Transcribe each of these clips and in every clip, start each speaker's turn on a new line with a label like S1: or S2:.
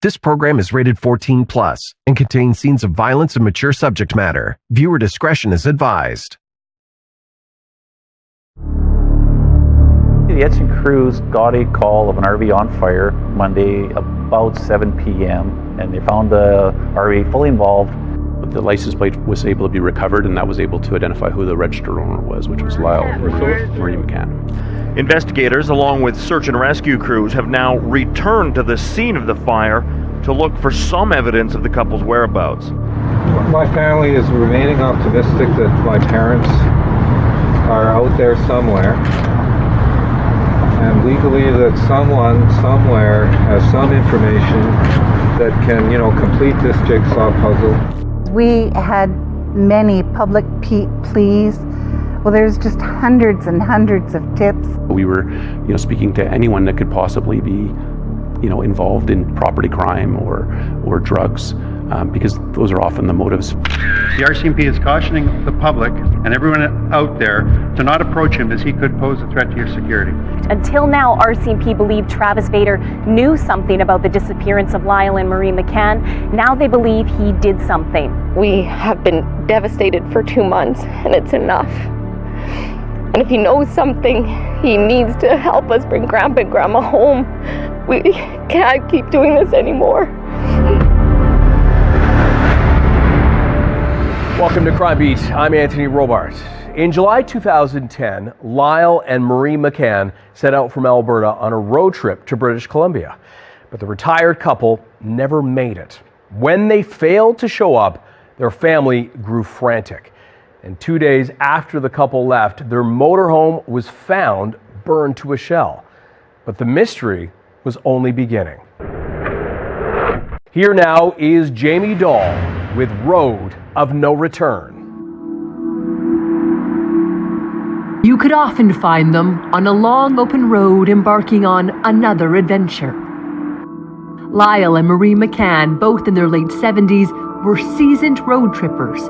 S1: This program is rated 14 plus and contains scenes of violence and mature subject matter. Viewer discretion is advised.
S2: The Edson crews got a call of an RV on fire Monday about 7 p.m. and they found the RV fully involved.
S3: The license plate was able to be recovered, and that was able to identify who the registered owner was, which was Lyle Marie McCann.
S4: Investigators, along with search and rescue crews, have now returned to the scene of the fire to look for some evidence of the couple's whereabouts.
S5: My family is remaining optimistic that my parents are out there somewhere. And we believe that someone, somewhere, has some information that can, complete this jigsaw puzzle.
S6: We had many public pleas. Well, there's just hundreds and hundreds of tips.
S3: We were, speaking to anyone that could possibly be, involved in property crime or drugs, because those are often the motives.
S7: The RCMP is cautioning the public and everyone out there to not approach him, as he could pose a threat to your security.
S8: Until now, RCMP believed Travis Vader knew something about the disappearance of Lyle and Marie McCann. Now they believe he did something.
S9: We have been devastated for 2 months, and it's enough. And if he knows something, he needs to help us bring Grandpa and Grandma home. We can't keep doing this anymore.
S10: Welcome to Crime Beat. I'm Anthony Robart. In July 2010, Lyle and Marie McCann set out from Alberta on a road trip to British Columbia. But the retired couple never made it. When they failed to show up, their family grew frantic. And 2 days after the couple left, their motorhome was found burned to a shell. But the mystery was only beginning. Here now is Jamie Dahl with Road of No Return.
S11: You could often find them on a long open road embarking on another adventure. Lyle and Marie McCann, both in their late 70s, were seasoned road trippers.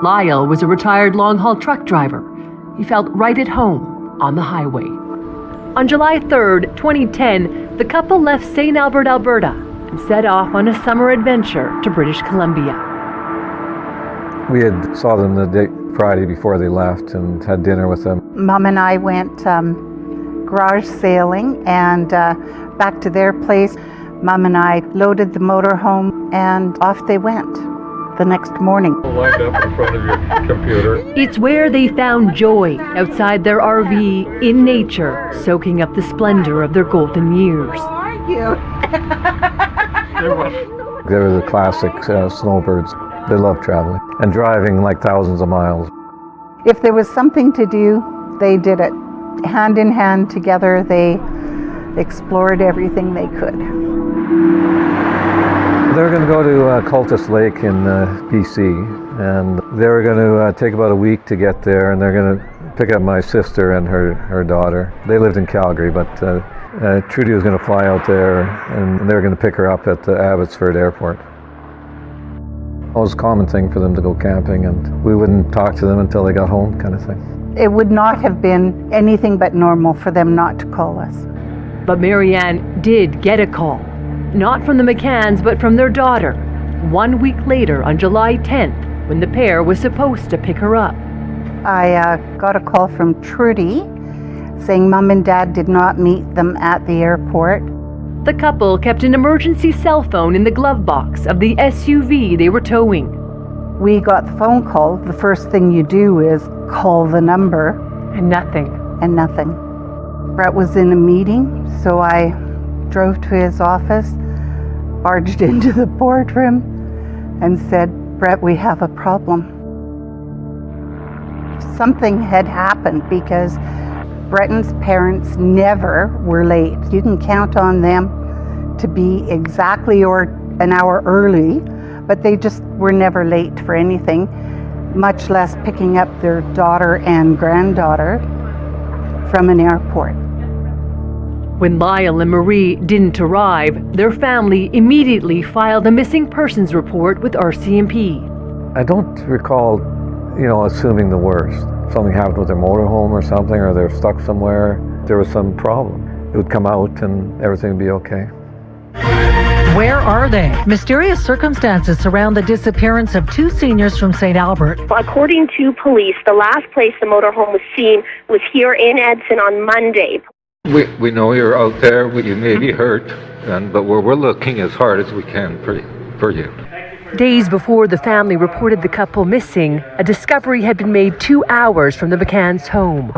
S11: Lyle was a retired long-haul truck driver. He felt right at home on the highway. On July 3rd, 2010, the couple left St. Albert, Alberta, and set off on a summer adventure to British Columbia.
S5: We had saw them the day Friday before they left and had dinner with them.
S6: Mom and I went garage sailing and back to their place. Mom and I loaded the motorhome and off they went the next morning.
S5: Lined up in front of your computer.
S11: It's where they found joy, outside their RV, in nature, soaking up the splendor of their golden years.
S6: How are you?
S5: They were the classic snowbirds. They love traveling and driving like thousands of miles.
S6: If there was something to do, they did it. Hand in hand together, they explored everything they could.
S5: They were going to go to Cultus Lake in BC, and they were going to take about a week to get there, and they're going to pick up my sister and her daughter. They lived in Calgary, but Trudy was going to fly out there, and they were going to pick her up at the Abbotsford Airport. It was a common thing for them to go camping, and we wouldn't talk to them until they got home, kind of thing.
S6: It would not have been anything but normal for them not to call us.
S11: But Marianne did get a call. Not from the McCanns, but from their daughter, 1 week later on July 10th, when the pair was supposed to pick her up.
S6: I got a call from Trudy saying Mom and Dad did not meet them at the airport.
S11: The couple kept an emergency cell phone in the glove box of the SUV they were towing.
S6: We got the phone call. The first thing you do is call the number.
S11: And nothing.
S6: And nothing. Brett was in a meeting, so I drove to his office, barged into the boardroom, and said, Brett, we have a problem. Something had happened because Bretton's parents never were late. You can count on them to be exactly or an hour early, but they just were never late for anything, much less picking up their daughter and granddaughter from an airport.
S11: When Lyle and Marie didn't arrive, their family immediately filed a missing persons report with RCMP.
S5: I don't recall, assuming the worst. Something happened with their motorhome or something, or they're stuck somewhere. There was some problem. It would come out and everything would be okay.
S12: Where are they? Mysterious circumstances surround the disappearance of two seniors from St. Albert.
S13: According to police, the last place the motorhome was seen was here in Edson on Monday.
S14: We know you're out there, you may be hurt, but we're looking as hard as we can for you.
S11: Days before the family reported the couple missing, a discovery had been made 2 hours from the McCann's home.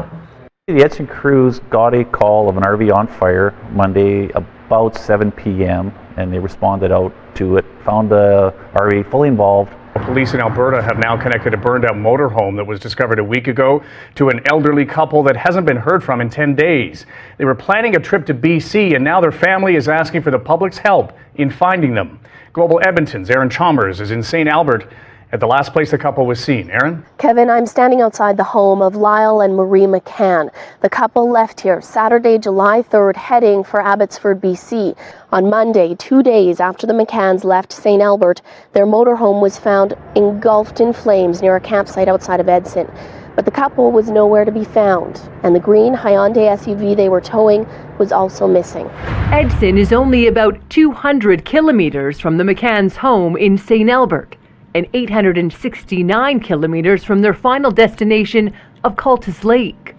S2: The Edson crews got a call of an RV on fire Monday about 7 p.m. and they responded out to it, found the RV fully involved.
S15: Police in Alberta have now connected a burned out motorhome that was discovered a week ago to an elderly couple that hasn't been heard from in 10 days. They were planning a trip to BC and now their family is asking for the public's help in finding them. Global Edmonton's Aaron Chalmers is in St. Albert at the last place the couple was seen. Aaron?
S16: Kevin, I'm standing outside the home of Lyle and Marie McCann. The couple left here Saturday, July 3rd, heading for Abbotsford, BC. On Monday, 2 days after the McCanns left St. Albert, their motorhome was found engulfed in flames near a campsite outside of Edson. But the couple was nowhere to be found, and the green Hyundai SUV they were towing was also missing.
S11: Edson is only about 200 kilometers from the McCann's home in St. Albert, and 869 kilometers from their final destination of Cultus Lake.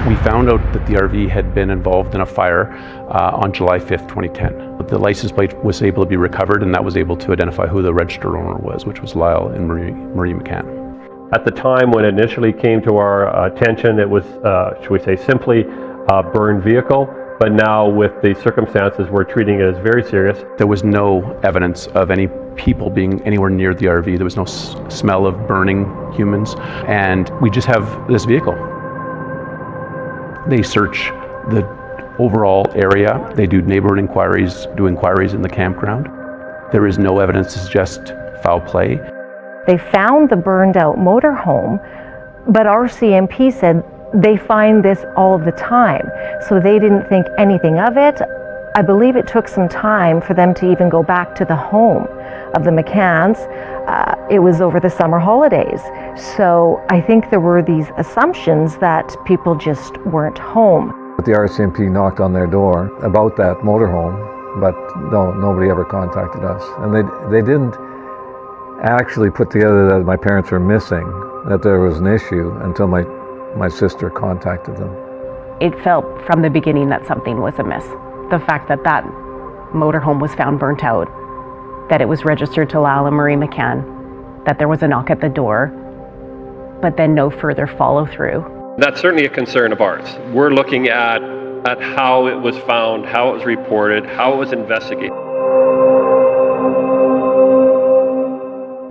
S3: We found out that the RV had been involved in a fire on July 5th, 2010. The license plate was able to be recovered, and that was able to identify who the registered owner was, which was Lyle and Marie McCann.
S17: At the time when it initially came to our attention, it was, should we say, simply a burned vehicle. But now with the circumstances, we're treating it as very serious.
S3: There was no evidence of any people being anywhere near the RV. There was no smell of burning humans. And we just have this vehicle. They search the overall area. They do neighborhood inquiries, do inquiries in the campground. There is no evidence to suggest foul play.
S18: They found the burned out motorhome, but RCMP said they find this all the time, so they didn't think anything of it. I believe it took some time for them to even go back to the home of the McCanns. It was over the summer holidays, so I think there were these assumptions that people just weren't home.
S5: The RCMP knocked on their door about that motorhome, but nobody ever contacted us, and they didn't actually put together that my parents were missing, that there was an issue, until my sister contacted them.
S8: It felt from the beginning that something was amiss. The fact that that motorhome was found burnt out, that it was registered to Lyle and Marie McCann, that there was a knock at the door, but then no further follow through.
S17: That's certainly a concern of ours. We're looking at how it was found, how it was reported, how it was investigated.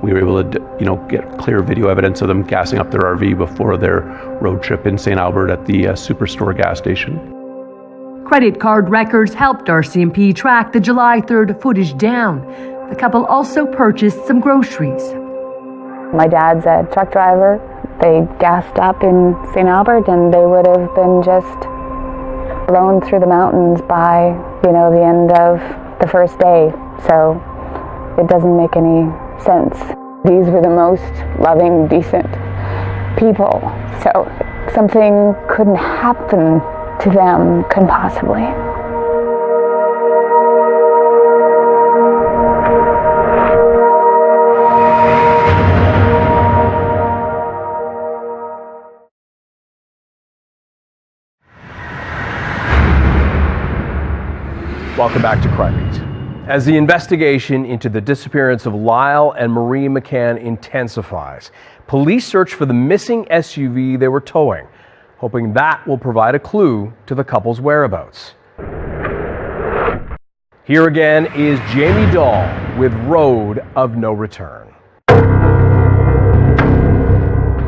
S3: We were able to, get clear video evidence of them gassing up their RV before their road trip in St. Albert at the Superstore gas station.
S11: Credit card records helped RCMP track the July 3rd footage down. The couple also purchased some groceries.
S19: My dad's a truck driver. They gassed up in St. Albert and they would have been just blown through the mountains by, the end of the first day. So it doesn't make any sense. These were the most loving, decent people. So something couldn't happen to them, couldn't possibly.
S10: Welcome back to Crime Beat. As the investigation into the disappearance of Lyle and Marie McCann intensifies, police search for the missing SUV they were towing, hoping that will provide a clue to the couple's whereabouts. Here again is Jamie Dahl with Road of No Return.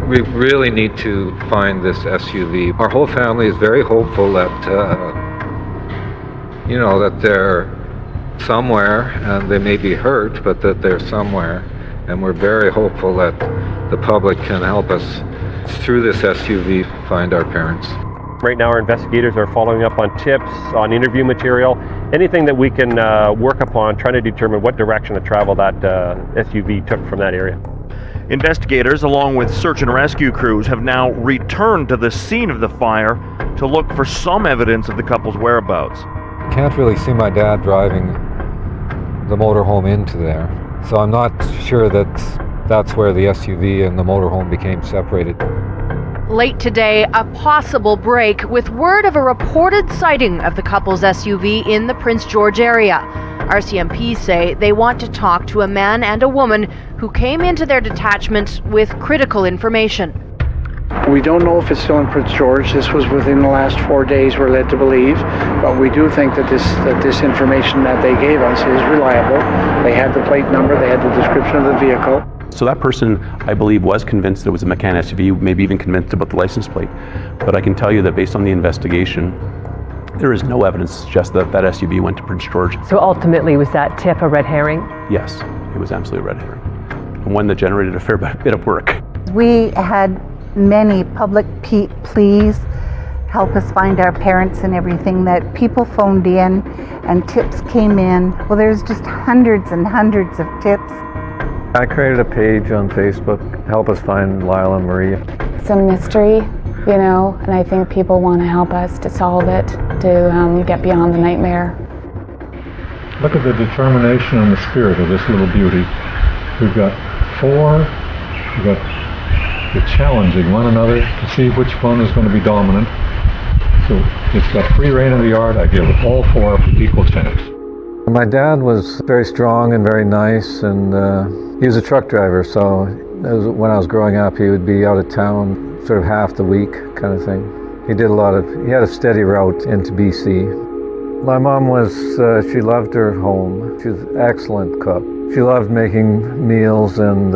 S14: We really need to find this SUV. Our whole family is very hopeful that, that they're somewhere, and they may be hurt, but that they're somewhere. And we're very hopeful that the public can help us, through this SUV, find our parents.
S17: Right now our investigators are following up on tips, on interview material, anything that we can work upon, trying to determine what direction of travel that SUV took from that area.
S4: Investigators, along with search and rescue crews, have now returned to the scene of the fire to look for some evidence of the couple's whereabouts.
S5: Can't really see my dad driving
S14: the motorhome into there. So I'm not sure that that's where the SUV and the motorhome became separated.
S20: Late today, a possible break with word of a reported sighting of the couple's SUV in the Prince George area. RCMP say they want to talk to a man and a woman who came into their detachment with critical information.
S21: We don't know if it's still in Prince George. This was within the last 4 days, we're led to believe, but we do think that this information that they gave us is reliable. They had the plate number, they had the description of the vehicle.
S3: So that person, I believe, was convinced it was a McCann SUV, maybe even convinced about the license plate. But I can tell you that based on the investigation, there is no evidence to suggest that that SUV went to Prince George.
S11: So ultimately, was that tip a red herring?
S3: Yes, it was absolutely a red herring, and one that generated a fair bit of work.
S6: We had many public pleas, help us find our parents and everything, that people phoned in and tips came in. Well, there's just hundreds and hundreds of tips.
S5: I created a page on Facebook, help us find Lyle and Maria.
S19: It's a mystery, you know, and I think people want to help us to solve it, to get beyond the nightmare.
S14: Look at the determination and the spirit of this little beauty. We've got four, we're challenging one another to see which one is going to be dominant. So it's got free rein in the yard. I give all four equal chance.
S5: My dad was very strong and very nice, and he was a truck driver, so when I was growing up, he would be out of town sort of half the week kind of thing. He had a steady route into BC. My mom she loved her home. She was an excellent cook. She loved making meals and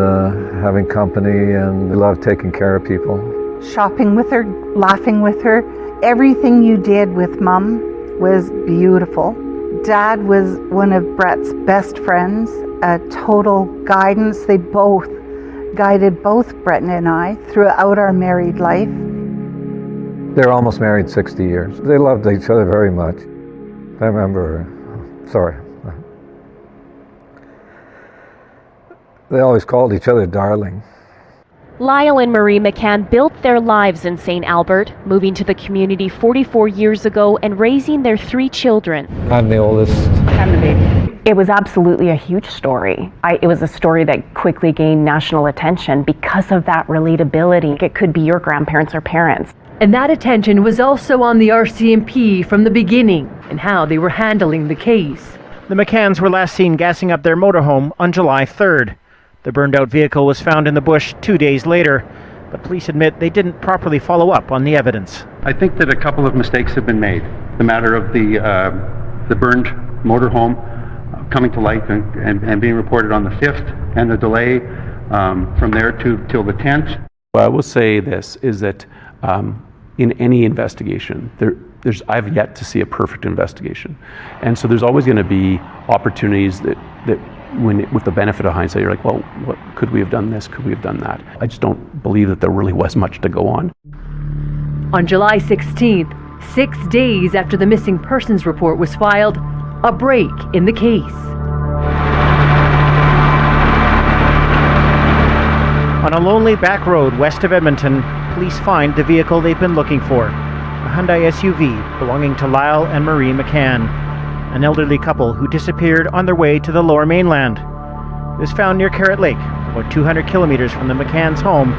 S5: having company, and loved taking care of people.
S6: Shopping with her, laughing with her. Everything you did with Mom was beautiful. Dad was one of Brett's best friends, a total guidance. They both guided both Brett and I throughout our married life.
S5: They're almost married 60 years. They loved each other very much. I remember, they always called each other darling.
S8: Lyle and Marie McCann built their lives in St. Albert, moving to the community 44 years ago and raising their 3 children.
S14: I'm the oldest.
S8: I'm the baby. It was absolutely a huge story. It was a story that quickly gained national attention because of that relatability. It could be your grandparents or parents.
S11: And that attention was also on the RCMP from the beginning and how they were handling the case.
S22: The McCanns were last seen gassing up their motorhome on July 3rd. The burned-out vehicle was found in the bush 2 days later, but police admit they didn't properly follow up on the evidence.
S7: I think that a couple of mistakes have been made. The matter of the burned motorhome coming to light and being reported on the 5th, and the delay from there till the 10th.
S3: Well, I will say this, is that in any investigation, I've yet to see a perfect investigation. And so there's always going to be opportunities that with the benefit of hindsight, you're like, well, what could we have done this? Could we have done that? I just don't believe that there really was much to go on.
S11: On July 16th, 6 days after the missing persons report was filed, a break in the case.
S22: On a lonely back road west of Edmonton, police find the vehicle they've been looking for, a Hyundai SUV belonging to Lyle and Marie McCann, an elderly couple who disappeared on their way to the Lower Mainland. It was found near Carrot Lake, about 200 kilometers from the McCann's home,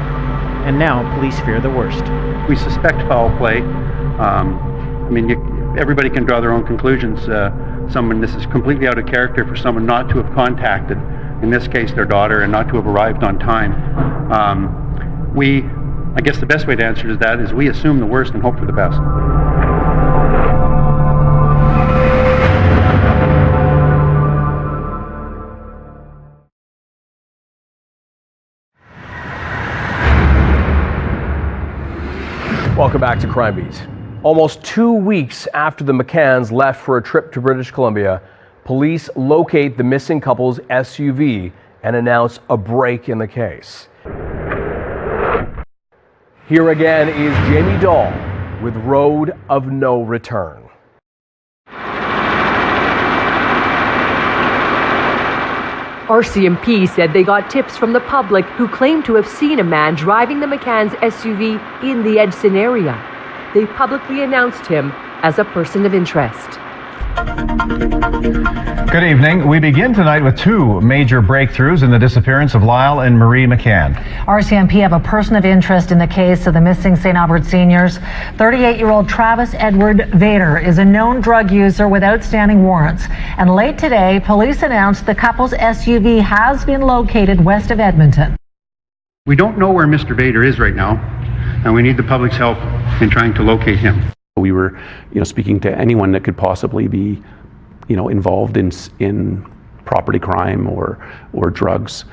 S22: and now police fear the worst.
S7: We suspect foul play. Everybody can draw their own conclusions. This is completely out of character for someone not to have contacted, in this case, their daughter, and not to have arrived on time. I guess the best way to answer to that is we assume the worst and hope for the best.
S10: Welcome back to Crime Beat. Almost 2 weeks after the McCanns left for a trip to British Columbia, police locate the missing couple's SUV and announce a break in the case. Here again is Jamie Dahl with Road of No Return.
S11: RCMP said they got tips from the public who claimed to have seen a man driving the McCann's SUV in the Edson area. They publicly announced him as a person of interest.
S1: Good evening. We begin tonight with two major breakthroughs in the disappearance of Lyle and Marie McCann.
S12: RCMP have a person of interest in the case of the missing St. Albert seniors. 38-year-old Travis Edward Vader is a known drug user with outstanding warrants. And late today, police announced the couple's SUV has been located west of Edmonton.
S7: We don't know where Mr. Vader is right now, and we need the public's help in trying to locate him.
S3: We were, speaking to anyone that could possibly be, involved in property crime or drugs,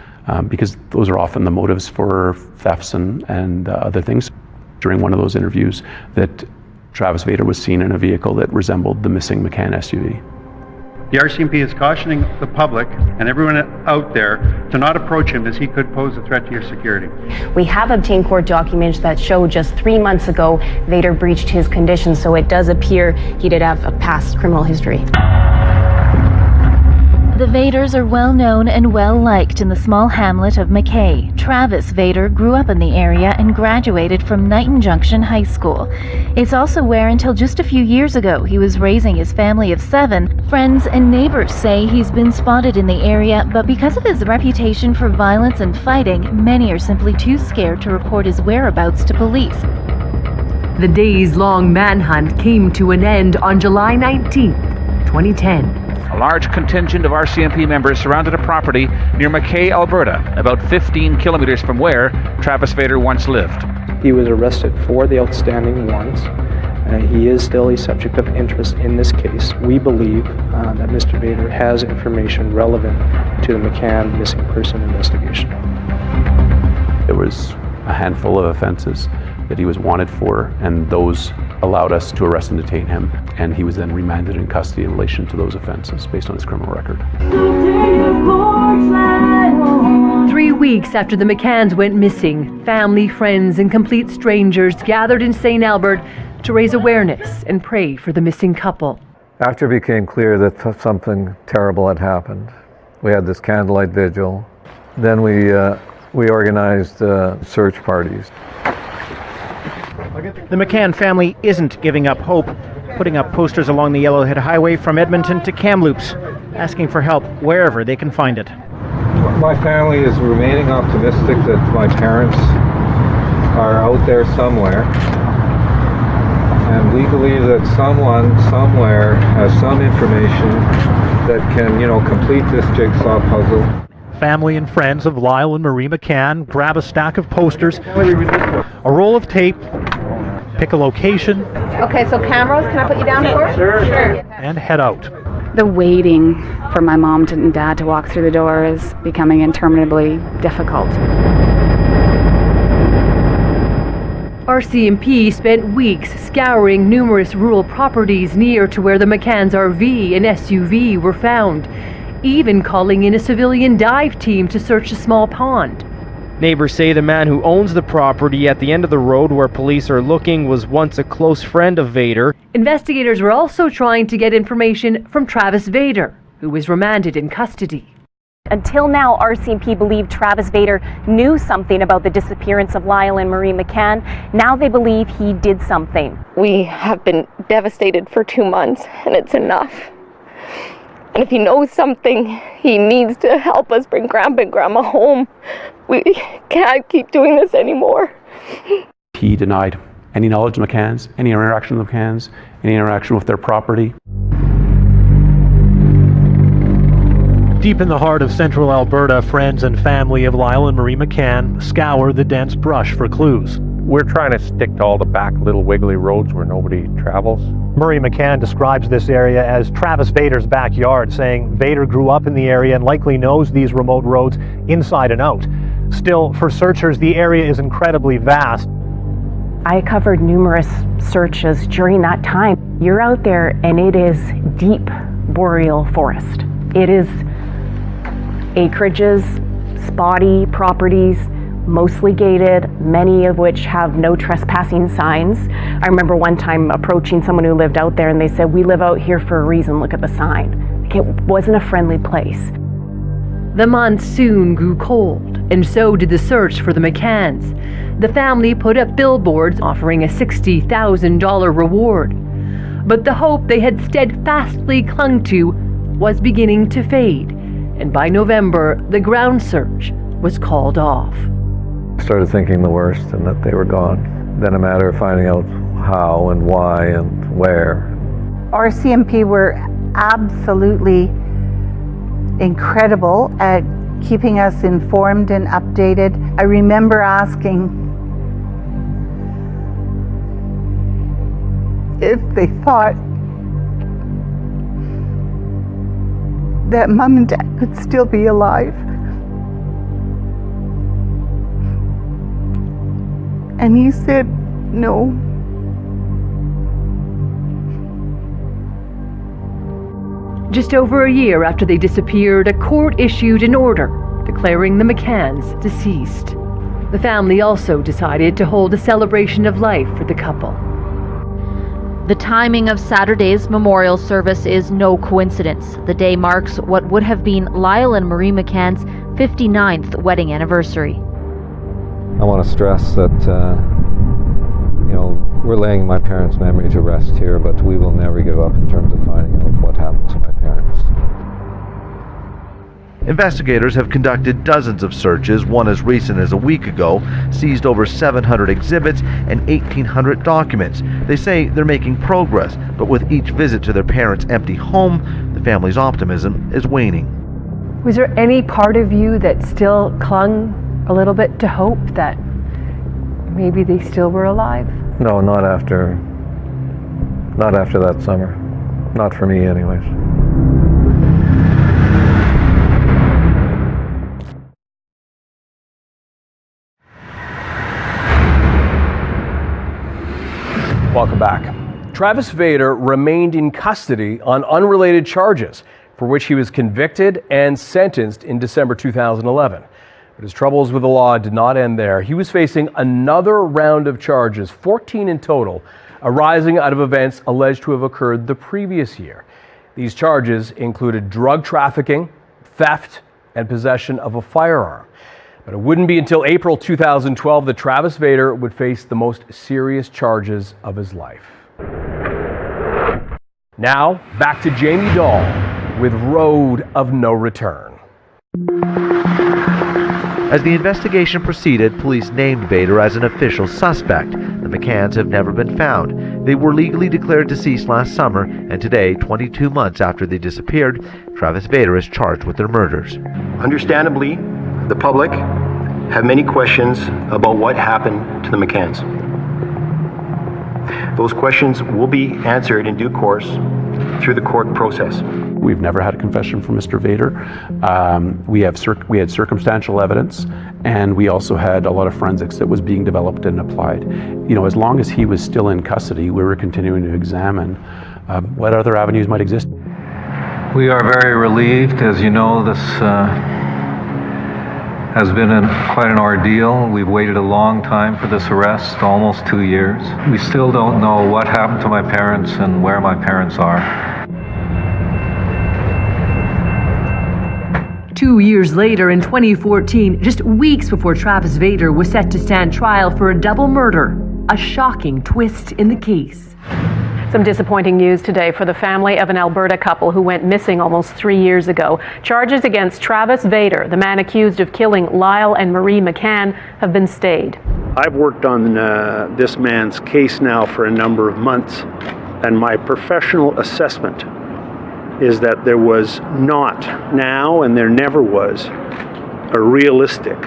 S3: because those are often the motives for thefts and other things. During one of those interviews, that Travis Vader was seen in a vehicle that resembled the missing McCann SUV.
S7: The RCMP is cautioning the public and everyone out there to not approach him, as he could pose a threat to your security.
S8: We have obtained court documents that show just 3 months ago Vader breached his conditions, so it does appear he did have a past criminal history.
S9: The Vaders are well known and well liked in the small hamlet of McKay. Travis Vader grew up in the area and graduated from Knighton Junction High School. It's also where, until just a few years ago, he was raising his family of 7. Friends and neighbors say he's been spotted in the area, but because of his reputation for violence and fighting, many are simply too scared to report his whereabouts to police.
S11: The days-long manhunt came to an end on July 19, 2010.
S23: A large contingent of RCMP members surrounded a property near McKay, Alberta, about 15 kilometers from where Travis Vader once lived.
S24: He was arrested for the outstanding warrants. He is still a subject of interest in this case. We believe that Mr. Vader has information relevant to the McCann missing person investigation.
S3: There was a handful of offenses that he was wanted for, and those allowed us to arrest and detain him, and he was then remanded in custody in relation to those offenses based on his criminal record.
S11: 3 weeks after the McCanns went missing, family, friends, and complete strangers gathered in St. Albert to raise awareness and pray for the missing couple.
S5: After it became clear that something terrible had happened, we had this candlelight vigil. Then we organized search parties.
S22: The McCann family isn't giving up hope, putting up posters along the Yellowhead Highway from Edmonton to Kamloops, asking for help wherever they can find it.
S14: My family is remaining optimistic that my parents are out there somewhere. And we believe that someone, somewhere, has some information that can, complete this jigsaw puzzle.
S22: Family and friends of Lyle and Marie McCann grab a stack of posters, a roll of tape, pick a location.
S25: Okay, so cameras, can I put you down for? Sure.
S22: And head out.
S19: The waiting for my mom and dad to walk through the door is becoming interminably difficult.
S11: RCMP spent weeks scouring numerous rural properties near to where the McCann's RV and SUV were found, even calling in a civilian dive team to search a small pond.
S26: Neighbors say the man who owns the property at the end of the road where police are looking was once a close friend of Vader.
S11: Investigators were also trying to get information from Travis Vader, who was remanded in custody.
S8: Until now, RCMP believed Travis Vader knew something about the disappearance of Lyle and Marie McCann. Now they believe he did something.
S16: We have been devastated for 2 months, and it's enough. And if he knows something, he needs to help us bring Grandpa and Grandma home. We can't keep doing this anymore.
S3: He denied any knowledge of McCann's, any interaction with McCann's, any interaction with their property.
S22: Deep in the heart of central Alberta, friends and family of Lyle and Marie McCann scour the dense brush for clues.
S17: We're trying to stick to all the back little wiggly roads where nobody travels.
S22: Marie McCann describes this area as Travis Vader's backyard, saying Vader grew up in the area and likely knows these remote roads inside and out. Still, for searchers, the area is incredibly vast.
S8: I covered numerous searches during that time. You're out there and it is deep boreal forest. It is acreages, spotty properties, mostly gated, many of which have no trespassing signs. I remember one time approaching someone who lived out there and they said, "We live out here for a reason, look at the sign." It wasn't a friendly place.
S11: The months soon grew cold, and so did the search for the McCanns. The family put up billboards offering a $60,000 reward. But the hope they had steadfastly clung to was beginning to fade, and by November, the ground search was called off.
S5: I started thinking the worst and that they were gone. Then a matter of finding out how and why and where.
S6: RCMP were absolutely incredible at keeping us informed and updated. I remember asking if they thought that Mom and Dad could still be alive. And he said no.
S11: Just over a year after they disappeared, a court issued an order declaring the McCanns deceased. The family also decided to hold a celebration of life for the couple.
S2: The timing of Saturday's memorial service is no coincidence. The day marks what would have been Lyle and Marie McCann's 59th wedding anniversary.
S14: I want to stress that, we're laying my parents' memory to rest here, but we will never give up in terms of finding out what happened to my parents.
S4: Investigators have conducted dozens of searches, one as recent as a week ago, seized over 700 exhibits and 1,800 documents. They say they're making progress, but with each visit to their parents' empty home, the family's optimism is waning.
S11: Was there any part of you that still clung a little bit to hope that maybe they still were alive?
S5: No, not after that summer. Not for me anyways.
S10: Welcome back. Travis Vader remained in custody on unrelated charges for which he was convicted and sentenced in December 2011. But his troubles with the law did not end there. He was facing another round of charges, 14 in total, arising out of events alleged to have occurred the previous year. These charges included drug trafficking, theft, and possession of a firearm. But it wouldn't be until April 2012 that Travis Vader would face the most serious charges of his life. Now, back to Jamie Dahl with Road of No Return.
S4: As the investigation proceeded, police named Vader as an official suspect. The McCanns have never been found. They were legally declared deceased last summer, and today, 22 months after they disappeared, Travis Vader is charged with their murders.
S13: Understandably, the public have many questions about what happened to the McCanns. Those questions will be answered in due course through the court process.
S3: We've never had a confession from Mr. Vader. We had circumstantial evidence, and we also had a lot of forensics that was being developed and applied. As long as he was still in custody, we were continuing to examine what other avenues might exist.
S14: We are very relieved. As you know, this has been quite an ordeal. We've waited a long time for this arrest, almost 2 years. We still don't know what happened to my parents and where my parents are.
S11: 2 years later, in 2014, just weeks before Travis Vader was set to stand trial for a double murder, a shocking twist in the case. Some disappointing news today for the family of an Alberta couple who went missing almost 3 years ago. Charges against Travis Vader, the man accused of killing Lyle and Marie McCann, have been stayed.
S15: I've worked on this man's case now for a number of months, and my professional assessment is that there was not now, and there never was, a realistic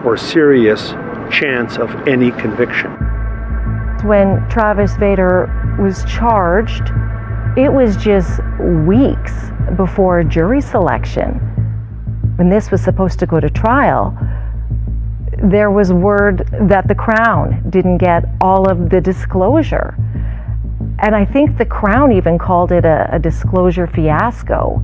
S15: or serious chance of any conviction.
S18: When Travis Vader was charged, it was just weeks before jury selection. When this was supposed to go to trial, there was word that the Crown didn't get all of the disclosure. And I think the Crown even called it a disclosure fiasco.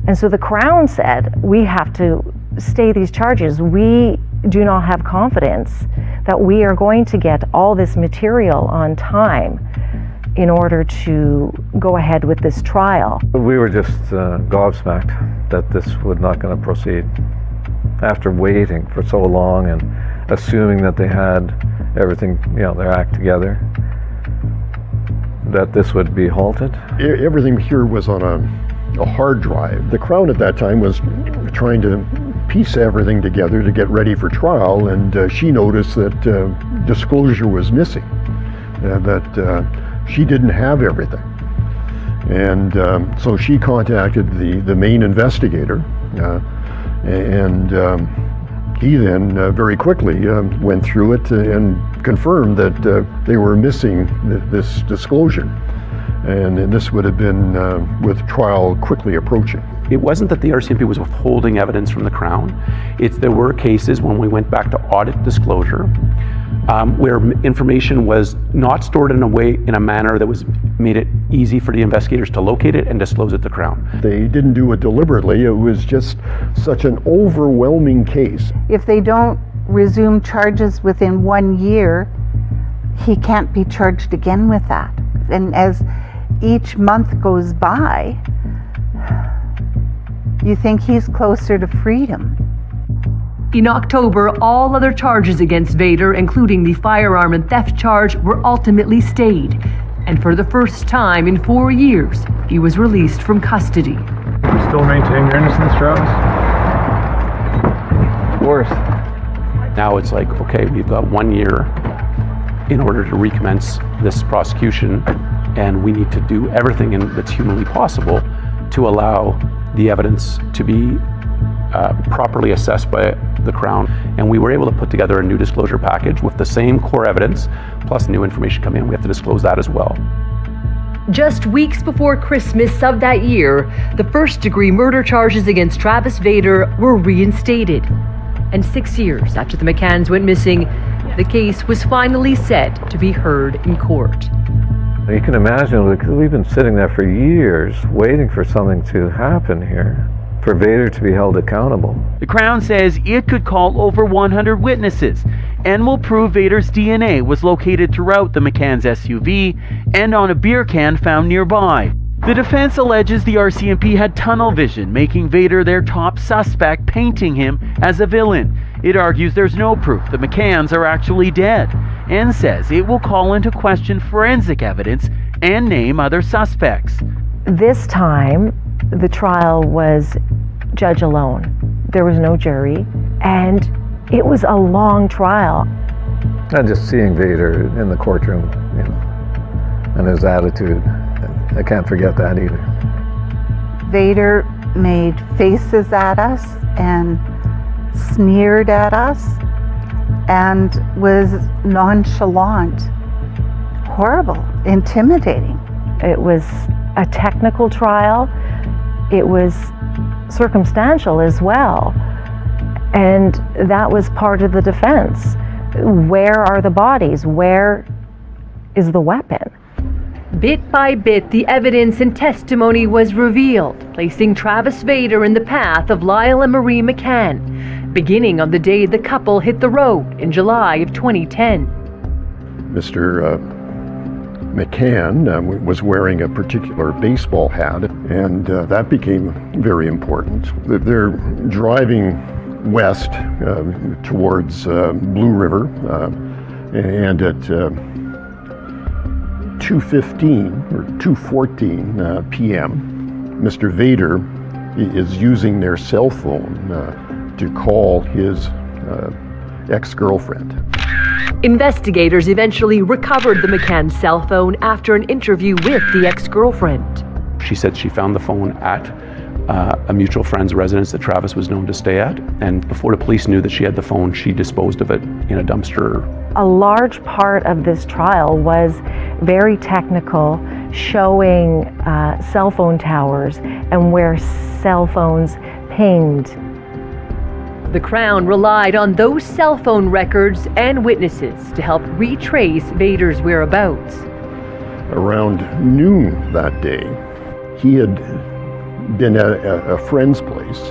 S18: And so the Crown said, we have to stay these charges. We do not have confidence that we are going to get all this material on time in order to go ahead with this trial.
S5: We were just gobsmacked that this was not going to proceed. After waiting for so long and assuming that they had everything, their act together, that this would be halted?
S1: Everything here was on a hard drive. The Crown at that time was trying to piece everything together to get ready for trial, and she noticed that disclosure was missing, that she didn't have everything. And so she contacted the main investigator, and he then very quickly went through it and confirmed that they were missing this disclosure. And this would have been with trial quickly approaching.
S3: It wasn't that the RCMP was withholding evidence from the Crown. There were cases when we went back to audit disclosure where information was not stored in a manner that made it easy for the investigators to locate it and disclose it to the Crown.
S1: They didn't do it deliberately. It was just such an overwhelming case.
S6: If they don't resume charges within 1 year, he can't be charged again with that. And as each month goes by, you think he's closer to freedom.
S11: In October, all other charges against Vader, including the firearm and theft charge, were ultimately stayed. And for the first time in 4 years, he was released from custody.
S7: You still maintain your innocence, Travis?
S3: Of course. Now it's like, okay, we've got 1 year in order to recommence this prosecution, and we need to do everything that's humanly possible to allow the evidence to be properly assessed by the Crown. And we were able to put together a new disclosure package with the same core evidence, plus new information coming in. We have to disclose that as well.
S11: Just weeks before Christmas of that year, the first-degree murder charges against Travis Vader were reinstated. And 6 years after the McCanns went missing, the case was finally set to be heard in court.
S5: You can imagine, because we've been sitting there for years waiting for something to happen here, for Vader to be held accountable.
S9: The Crown says it could call over 100 witnesses and will prove Vader's DNA was located throughout the McCann's SUV and on a beer can found nearby. The defense alleges the RCMP had tunnel vision, making Vader their top suspect, painting him as a villain. It argues there's no proof the McCanns are actually dead, and says it will call into question forensic evidence and name other suspects.
S18: This time, the trial was judge alone. There was no jury, and it was a long trial.
S5: And just seeing Vader in the courtroom, and his attitude, I can't forget that either.
S6: Vader made faces at us and sneered at us and was nonchalant, horrible, intimidating.
S18: It was a technical trial. It was circumstantial as well. And that was part of the defense. Where are the bodies? Where is the weapon?
S11: Bit by bit, the evidence and testimony was revealed, placing Travis Vader in the path of Lyle and Marie McCann, beginning on the day the couple hit the road in July of 2010.
S1: Mr. McCann was wearing a particular baseball hat, and that became very important. They're driving west towards Blue River, and at 2:15 or 2:14 p.m., Mr. Vader is using their cell phone to call his ex-girlfriend.
S11: Investigators eventually recovered the McCann cell phone after an interview with the ex-girlfriend.
S3: She said she found the phone at a mutual friend's residence that Travis was known to stay at, and before the police knew that she had the phone, she disposed of it in a dumpster.
S18: A large part of this trial was very technical, showing cell phone towers and where cell phones pinged.
S11: The Crown relied on those cell phone records and witnesses to help retrace Vader's whereabouts.
S1: Around noon that day, he had been at a friend's place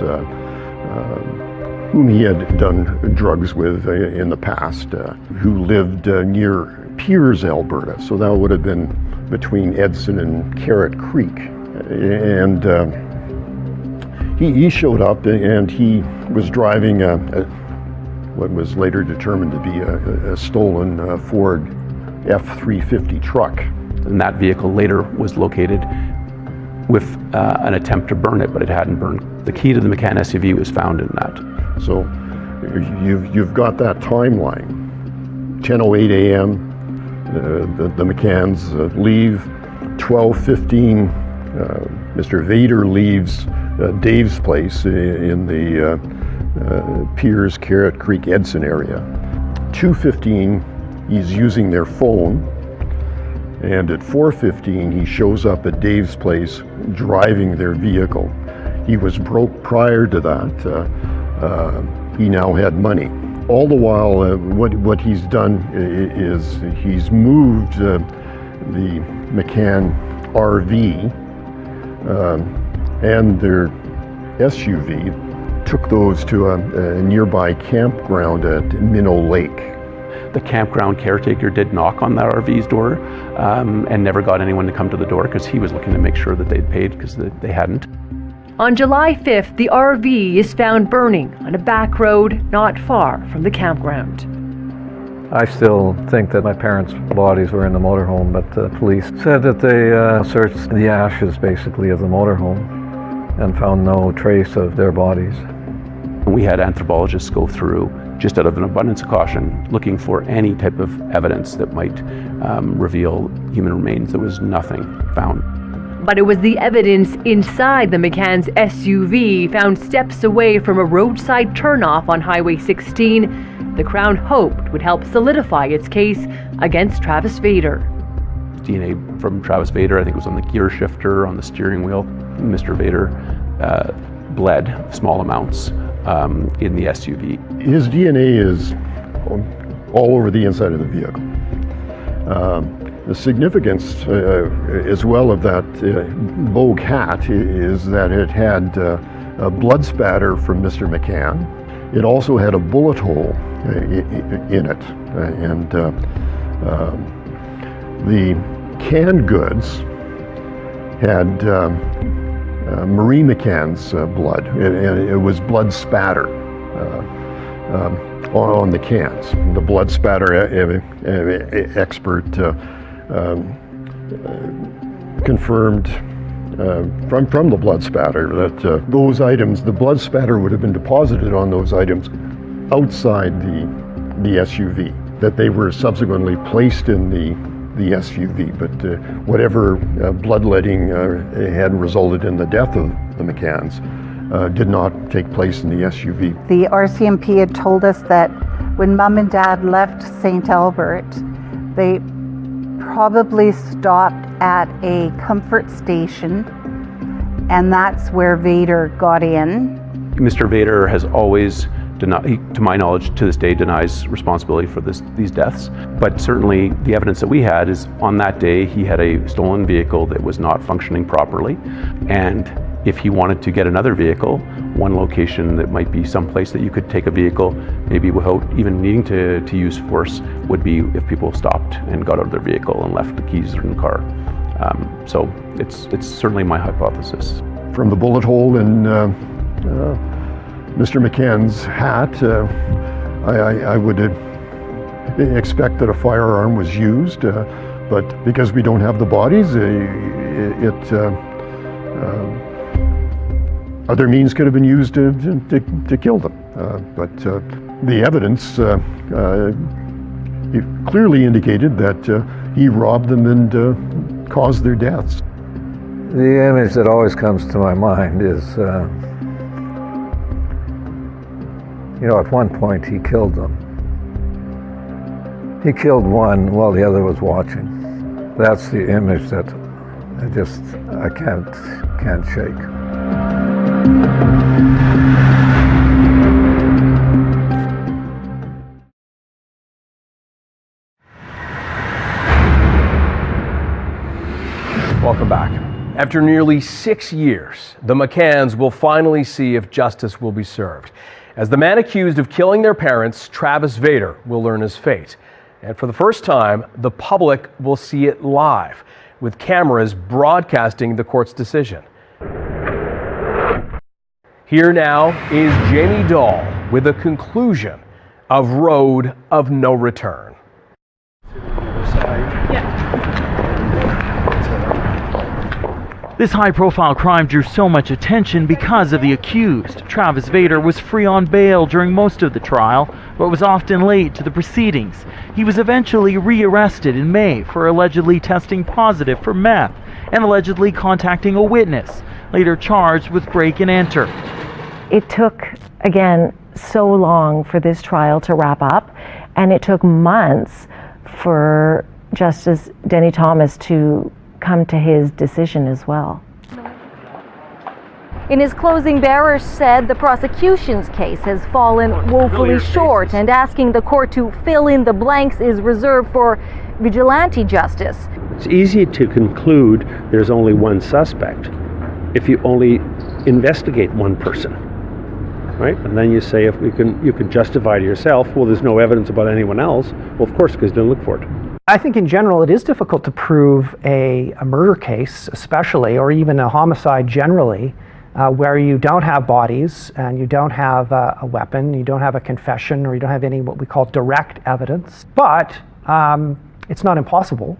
S1: whom he had done drugs with in the past, who lived near Piers, Alberta. So that would have been between Edson and Carrot Creek. And he showed up, and he was driving what was later determined to be a stolen Ford F-350 truck.
S3: And that vehicle later was located with an attempt to burn it, but it hadn't burned. The key to the McCann SUV was found in that.
S1: So you've got that timeline. 10:08 a.m. The McCanns leave. 12:15, Mr. Vader leaves Dave's place in the Piers, Carrot Creek, Edson area. 2:15, he's using their phone. And at 4:15, he shows up at Dave's place driving their vehicle. He was broke prior to that. He now had money. All the while, what he's done is he's moved the McCann RV and their SUV, took those to a nearby campground at Minnow Lake.
S3: The campground caretaker did knock on that RV's door and never got anyone to come to the door because he was looking to make sure that they'd paid because they hadn't.
S11: On July 5th, the RV is found burning on a back road not far from the campground.
S5: I still think that my parents' bodies were in the motorhome, but the police said that they searched the ashes, basically, of the motorhome and found no trace of their bodies.
S3: We had anthropologists go through, just out of an abundance of caution, looking for any type of evidence that might reveal human remains. There was nothing found.
S11: But it was the evidence inside the McCann's SUV found steps away from a roadside turnoff on Highway 16 the Crown hoped would help solidify its case against Travis Vader.
S3: DNA from Travis Vader, I think it was on the gear shifter, on the steering wheel. Mr. Vader bled small amounts in the SUV.
S1: His DNA is all over the inside of the vehicle. The significance as well of that Bogue hat is that it had a blood spatter from Mr. McCann. It also had a bullet hole in it. And the canned goods had Marie McCann's blood. It was blood spatter on the cans. The blood spatter expert confirmed from the blood spatter that those items, the blood spatter would have been deposited on those items outside the SUV, that they were subsequently placed in the SUV, but whatever bloodletting had resulted in the death of the McCanns did not take place in the SUV.
S6: The RCMP had told us that when Mom and Dad left St. Albert, they probably stopped at a comfort station, and that's where Vader got in.
S3: Mr. Vader has always denied, to my knowledge, to this day, denies responsibility for these deaths. But certainly the evidence that we had is on that day he had a stolen vehicle that was not functioning properly, and if he wanted to get another vehicle, one location that might be someplace that you could take a vehicle maybe without even needing to use force would be if people stopped and got out of their vehicle and left the keys in the car. So it's certainly my hypothesis.
S1: From the bullet hole in Mr. McCann's hat, I would expect that a firearm was used, but because we don't have the bodies, other means could have been used to kill them. But the evidence clearly indicated that he robbed them and caused their deaths.
S5: The image that always comes to my mind is, at one point he killed them. He killed one while the other was watching. That's the image that I can't shake.
S10: Welcome back. After nearly 6 years, the McCanns will finally see if justice will be served. As the man accused of killing their parents, Travis Vader, will learn his fate. And for the first time, the public will see it live, with cameras broadcasting the court's decision. Here now is Jamie Dahl with a conclusion of Road of No Return.
S9: This high-profile crime drew so much attention because of the accused. Travis Vader was free on bail during most of the trial, but was often late to the proceedings. He was eventually rearrested in May for allegedly testing positive for meth and allegedly contacting a witness, later charged with break and enter.
S18: It took, again, so long for this trial to wrap up, and it took months for Justice Denny Thomas to come to his decision as well.
S12: In his closing, Barish said the prosecution's case has fallen woefully short, and asking the court to fill in the blanks is reserved for vigilante justice.
S15: It's easy to conclude there's only one suspect if you only investigate one person, right? And then you say, if you can justify to yourself, well, there's no evidence about anyone else. Well, of course, because they don't look for it.
S20: I think in general it is difficult to prove a murder case, especially, or even a homicide generally, where you don't have bodies and you don't have a weapon, you don't have a confession, or you don't have any what we call direct evidence. But it's not impossible.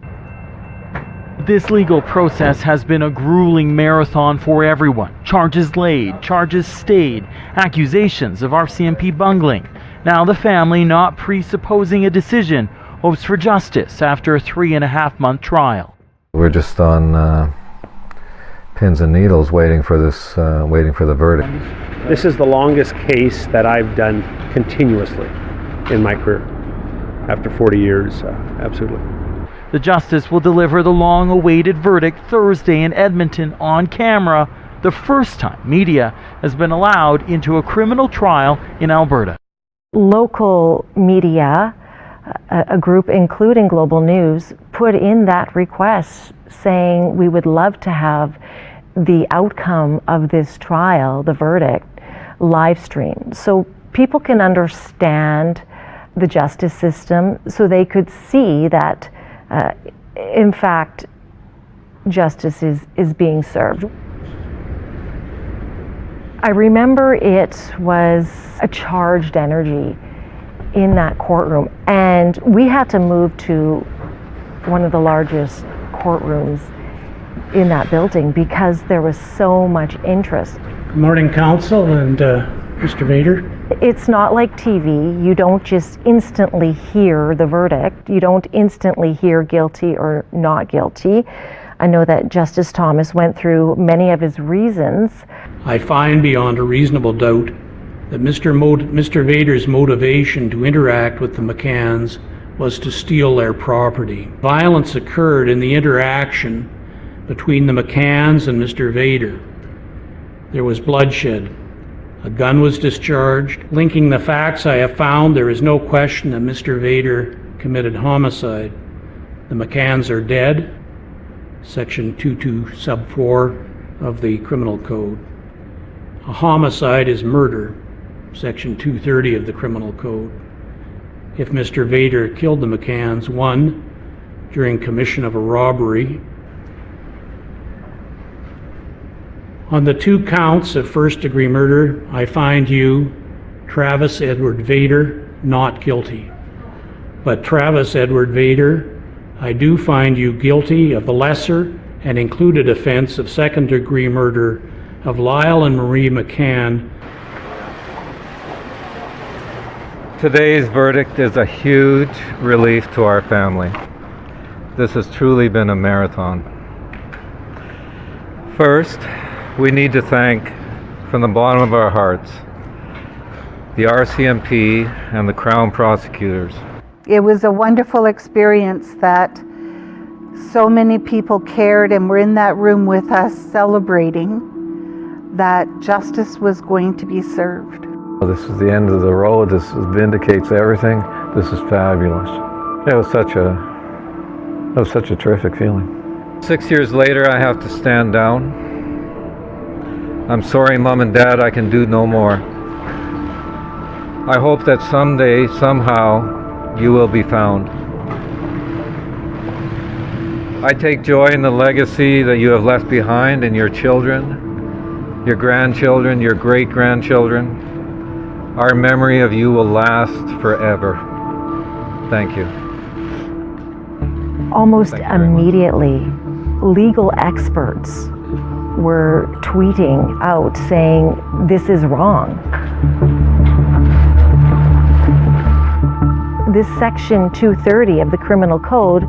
S9: This legal process has been a grueling marathon for everyone. Charges laid, charges stayed, accusations of RCMP bungling. Now the family, not presupposing a decision, hopes for justice after a 3.5-month trial.
S5: We're just on pins and needles waiting for this, waiting for the verdict.
S15: This is the longest case that I've done continuously in my career. After 40 years, absolutely.
S9: The justice will deliver the long-awaited verdict Thursday in Edmonton on camera, the first time media has been allowed into a criminal trial in Alberta.
S18: Local media, a group including Global News, put in that request saying we would love to have the outcome of this trial, the verdict, live streamed so people can understand the justice system, so they could see that in fact justice is being served. I remember it was a charged energy in that courtroom, and we had to move to one of the largest courtrooms in that building because there was so much interest.
S21: Good morning, Council and Mr. Vader.
S18: It's not like TV. You don't just instantly hear the verdict. You don't instantly hear guilty or not guilty. I know that Justice Thomas went through many of his reasons.
S21: I find beyond a reasonable doubt that Mr. Vader's motivation to interact with the McCanns was to steal their property. Violence occurred in the interaction between the McCanns and Mr. Vader. There was bloodshed. A gun was discharged. Linking the facts I have found, there is no question that Mr. Vader committed homicide. The McCanns are dead, Section 22 sub 4 of the Criminal Code. A homicide is murder, Section 230 of the Criminal Code. If Mr. Vader killed the McCanns, 1, during commission of a robbery. On the 2 counts of first-degree murder, I find you, Travis Edward Vader, not guilty. But Travis Edward Vader, I do find you guilty of the lesser and included offense of second-degree murder of Lyle and Marie McCann.
S14: Today's verdict is a huge relief to our family. This has truly been a marathon. First, we need to thank, from the bottom of our hearts, the RCMP and the Crown prosecutors.
S6: It was a wonderful experience that so many people cared and were in that room with us celebrating that justice was going to be served.
S5: This is the end of the road. This vindicates everything. This is fabulous. It was such a terrific feeling. 6 years later, I have to stand down. I'm sorry, Mom and Dad, I can do no more. I hope that someday, somehow, you will be found. I take joy in the legacy that you have left behind in your children, your grandchildren, your great-grandchildren. Our memory of you will last forever. Thank you.
S18: Almost immediately, legal experts were tweeting out saying, "This is wrong." This section 230 of the Criminal Code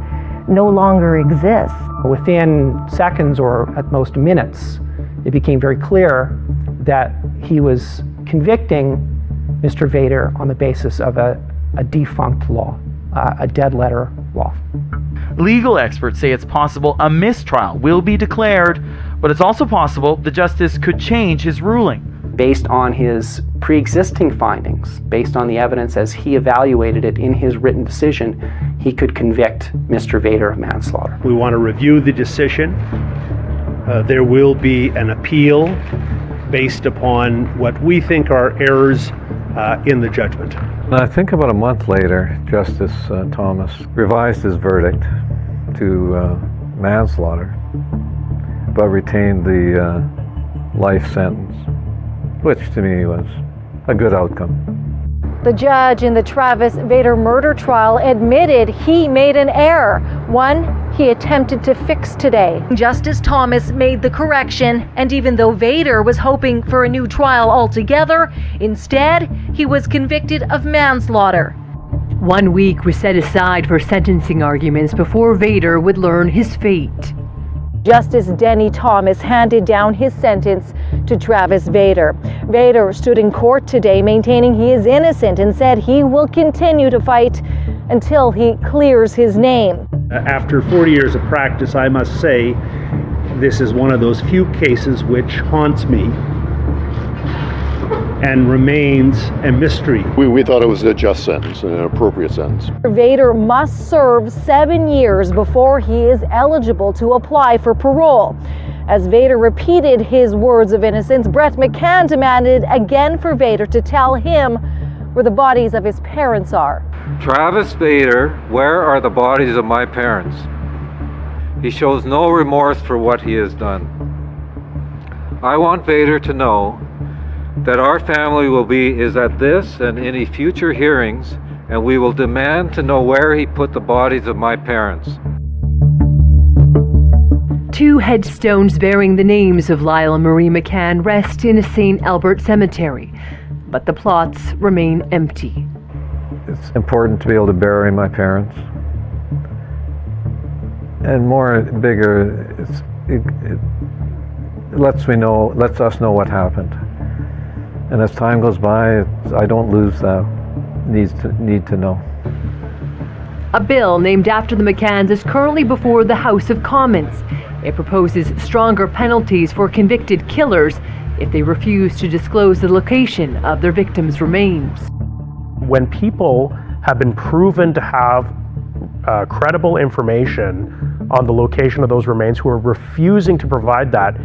S18: no longer exists.
S20: Within seconds or at most minutes, it became very clear that he was convicting Mr. Vader on the basis of a defunct law, a dead letter law.
S9: Legal experts say it's possible a mistrial will be declared, but it's also possible the justice could change his ruling.
S16: Based on his pre-existing findings, based on the evidence as he evaluated it in his written decision, he could convict Mr. Vader of manslaughter.
S15: We want to review the decision. There will be an appeal based upon what we think are errors in the judgment.
S5: I think about a month later, Justice Thomas revised his verdict to manslaughter, but retained the life sentence, which to me was a good outcome.
S12: The judge in the Travis Vader murder trial admitted he made an error, one he attempted to fix today. Justice Thomas made the correction, and even though Vader was hoping for a new trial altogether, instead he was convicted of manslaughter.
S11: 1 week was set aside for sentencing arguments before Vader would learn his fate.
S12: Justice Denny Thomas handed down his sentence to Travis Vader. Vader stood in court today maintaining he is innocent and said he will continue to fight until he clears his name.
S15: After 40 years of practice, I must say this is one of those few cases which haunts me and remains a mystery.
S1: We thought it was a just sentence, an appropriate sentence.
S12: Vader must serve 7 years before he is eligible to apply for parole. As Vader repeated his words of innocence, Brett McCann demanded again for Vader to tell him where the bodies of his parents are.
S14: Travis Vader, where are the bodies of my parents? He shows no remorse for what he has done. I want Vader to know that our family is at this and any future hearings, and we will demand to know where he put the bodies of my parents.
S11: 2 headstones bearing the names of Lyle and Marie McCann rest in a St. Albert cemetery, but the plots remain empty.
S5: It's important to be able to bury my parents. And bigger, it lets us know what happened. And as time goes by, I don't lose that need to know.
S11: A bill named after the McCanns is currently before the House of Commons. It proposes stronger penalties for convicted killers if they refuse to disclose the location of their victims' remains.
S7: When people have been proven to have credible information on the location of those remains who are refusing to provide that,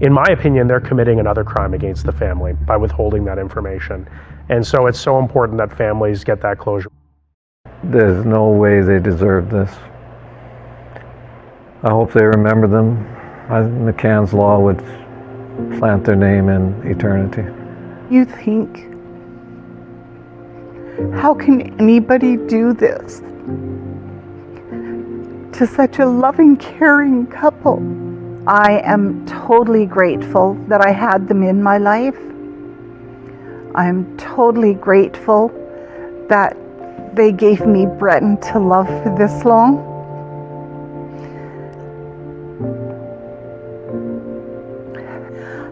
S7: in my opinion, they're committing another crime against the family by withholding that information. And so it's so important that families get that closure.
S5: There's no way they deserve this. I hope they remember them. McCann's Law would plant their name in eternity.
S6: You think, how can anybody do this to such a loving, caring couple? I am totally grateful that I had them in my life. I'm totally grateful that they gave me Breton to love for this long.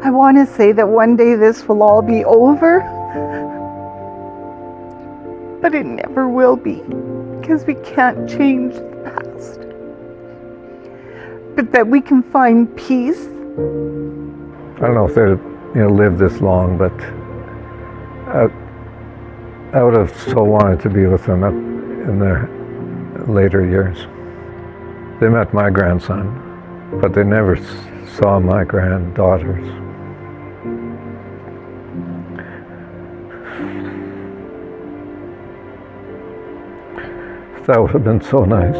S6: I want to say that one day this will all be over, but it never will be, because we can't change the past. But that we can find peace.
S5: I don't know if they'd live this long, but I would have so wanted to be with them in their later years. They met my grandson, but they never saw my granddaughters. That would have been so nice.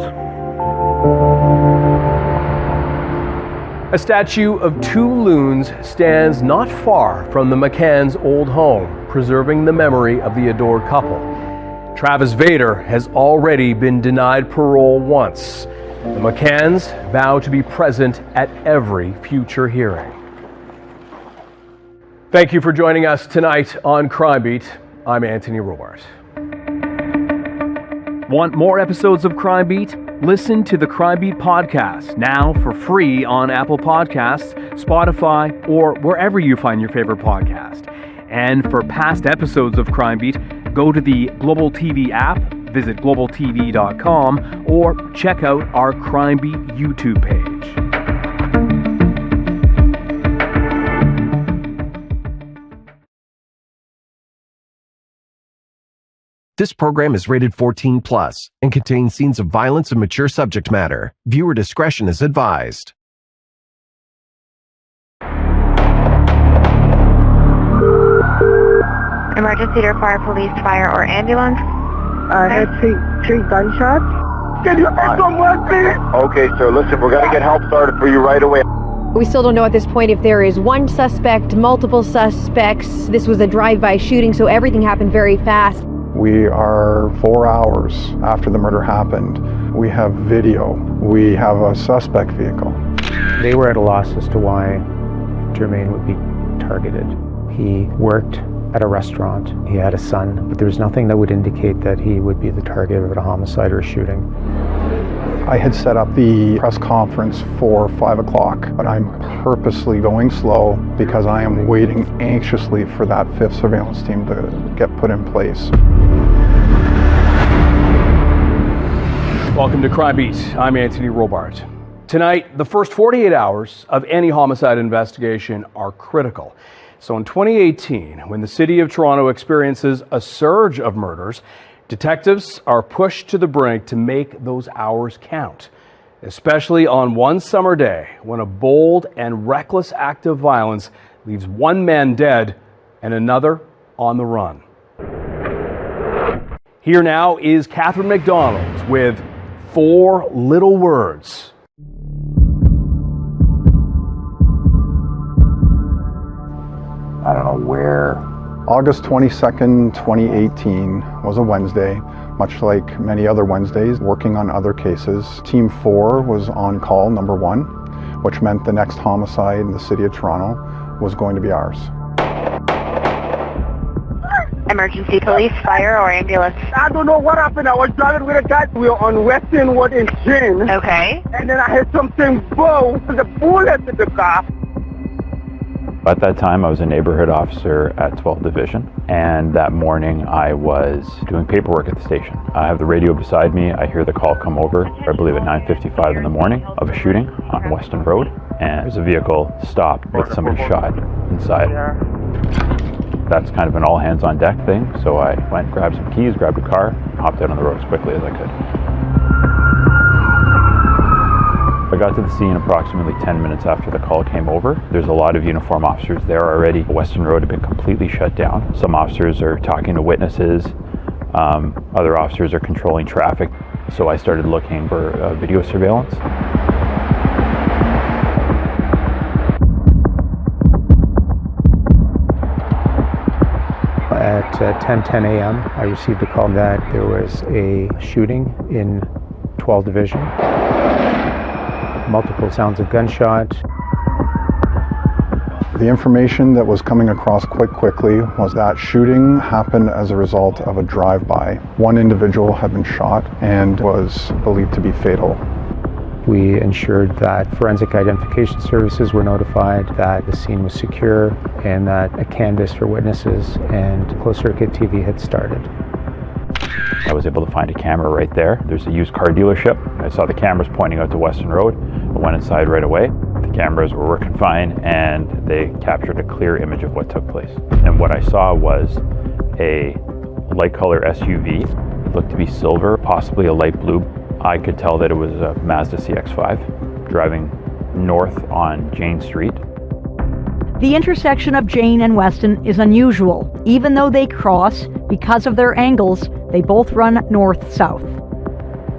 S10: A statue of 2 loons stands not far from the McCann's old home, preserving the memory of the adored couple. Travis Vader has already been denied parole once. The McCanns vow to be present at every future hearing. Thank you for joining us tonight on Crime Beat. I'm Anthony Robart. Want more episodes of Crime Beat? Listen to the Crime Beat podcast now for free on Apple Podcasts, Spotify, or wherever you find your favorite podcast. And for past episodes of Crime Beat, go to the Global TV app, visit globaltv.com, or check out our Crime Beat YouTube page.
S17: This program is rated 14+ and contains scenes of violence and mature subject matter. Viewer discretion is advised.
S19: Emergency to require police, fire, or ambulance.
S23: I had three gunshots.
S24: Can you make some work, please? Okay, sir. Listen, we're going to get help started for you right away.
S25: We still don't know at this point if there is one suspect, multiple suspects. This was a drive-by shooting, so everything happened very fast.
S26: We are 4 hours after the murder happened. We have video. We have a suspect vehicle.
S27: They were at a loss as to why Jermaine would be targeted. He worked at a restaurant. He had a son, but there was nothing that would indicate that he would be the target of a homicide or a shooting.
S26: I had set up the press conference for 5 o'clock, but I'm purposely going slow because I am waiting anxiously for that 5th surveillance team to get put in place.
S10: Welcome to Crime Beat. I'm Anthony Robart. Tonight, the first 48 hours of any homicide investigation are critical. So in 2018, when the city of Toronto experiences a surge of murders, detectives are pushed to the brink to make those hours count, especially on one summer day when a bold and reckless act of violence leaves one man dead and another on the run. Here now is Catherine McDonald with 4 little words.
S26: I don't know where. August 22nd, 2018 was a Wednesday, much like many other Wednesdays, working on other cases. Team 4 was on call, number 1, which meant the next homicide in the city of Toronto was going to be ours.
S19: Emergency police, fire, or ambulance.
S24: I don't know what happened. I was driving with a guy. We were on Western Road in Jane.
S19: Okay.
S24: And then I heard something boom. The bullet in the car.
S28: At that time, I was a neighborhood officer at 12th Division, and that morning I was doing paperwork at the station. I have the radio beside me. I hear the call come over, I believe at 9:55 in the morning, of a shooting on Weston Road, and there's a vehicle stopped with somebody shot inside. That's kind of an all-hands-on-deck thing, so I went, grabbed some keys, grabbed a car, hopped out on the road as quickly as I could. I got to the scene approximately 10 minutes after the call came over. There's a lot of uniformed officers there already. Western Road had been completely shut down. Some officers are talking to witnesses. Other officers are controlling traffic. So I started looking for video surveillance.
S27: At 10:10 a.m., I received a call that there was a shooting in 12th Division. Multiple sounds of gunshot.
S26: The information that was coming across quite quickly was that shooting happened as a result of a drive-by. One individual had been shot and was believed to be fatal.
S27: We ensured that forensic identification services were notified, that the scene was secure, and that a canvass for witnesses and closed-circuit TV had started.
S28: I was able to find a camera right there. There's a used car dealership. I saw the cameras pointing out to Weston Road. I went inside right away. The cameras were working fine, and they captured a clear image of what took place. And what I saw was a light color SUV. It looked to be silver, possibly a light blue. I could tell that it was a Mazda CX-5 driving north on Jane Street.
S29: The intersection of Jane and Weston is unusual. Even though they cross, because of their angles, they both run north-south.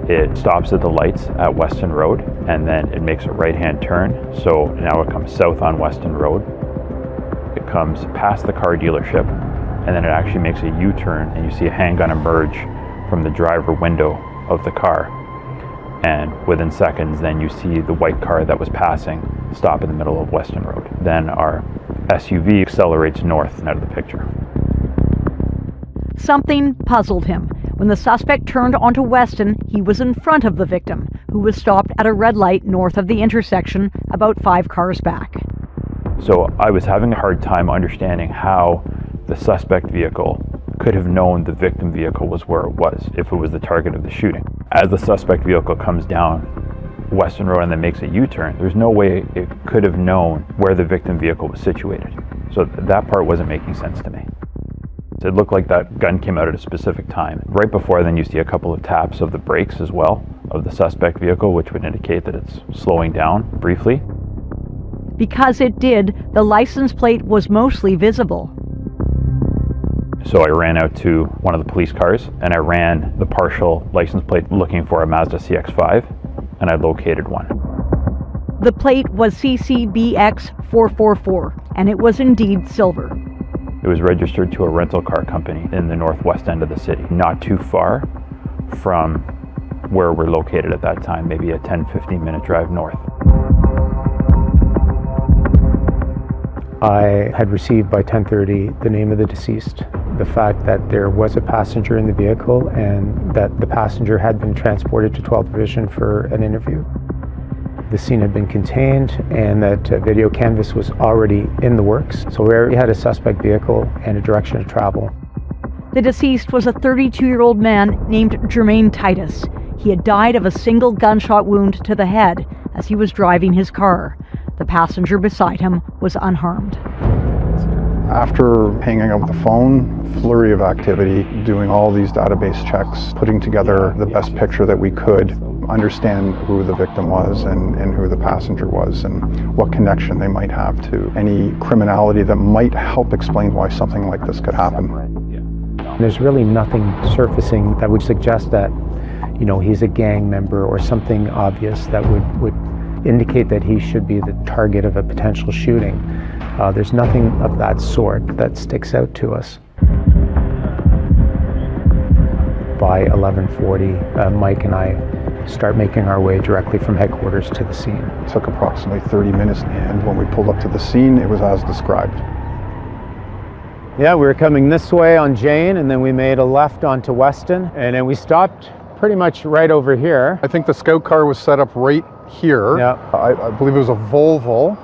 S28: It stops at the lights at Weston Road, and then it makes a right-hand turn. So now it comes south on Weston Road. It comes past the car dealership, and then it actually makes a U-turn, and you see a handgun emerge from the driver window of the car. And within seconds, then you see the white car that was passing stop in the middle of Weston Road. Then our SUV accelerates north and out of the picture.
S29: Something puzzled him. When the suspect turned onto Weston, he was in front of the victim, who was stopped at a red light north of the intersection, about 5 cars back.
S28: So I was having a hard time understanding how the suspect vehicle could have known the victim vehicle was where it was, if it was the target of the shooting. As the suspect vehicle comes down Weston Road and then makes a U-turn, there's no way it could have known where the victim vehicle was situated. So that part wasn't making sense to me. It looked like that gun came out at a specific time. Right before then you see a couple of taps of the brakes as well of the suspect vehicle, which would indicate that it's slowing down briefly.
S29: Because it did, the license plate was mostly visible.
S28: So I ran out to one of the police cars and I ran the partial license plate looking for a Mazda CX-5, and I located one.
S29: The plate was CCBX444, and it was indeed silver.
S28: It was registered to a rental car company in the northwest end of the city, not too far from where we're located at that time, maybe a 10-15 minute drive north.
S27: I had received by 10:30 the name of the deceased, the fact that there was a passenger in the vehicle and that the passenger had been transported to 12th Division for an interview. The scene had been contained and that video canvas was already in the works. So we already had a suspect vehicle and a direction of travel.
S29: The deceased was a 32-year-old man named Jermaine Titus. He had died of a single gunshot wound to the head as he was driving his car. The passenger beside him was unharmed.
S26: After hanging up the phone, flurry of activity, doing all these database checks, putting together the best picture that we could, understand who the victim was and who the passenger was and what connection they might have to any criminality that might help explain why something like this could happen.
S27: There's really nothing surfacing that would suggest that, you know, he's a gang member or something obvious that would indicate that he should be the target of a potential shooting. There's nothing of that sort that sticks out to us. By 11:40, Mike and I start making our way directly from headquarters to the scene.
S26: It took approximately 30 minutes, and when we pulled up to the scene, it was as described.
S27: Yeah, we were coming this way on Jane, and then we made a left onto Weston, and then we stopped pretty much right over here.
S26: I think the scout car was set up right here.
S27: Yeah.
S26: I believe it was a Volvo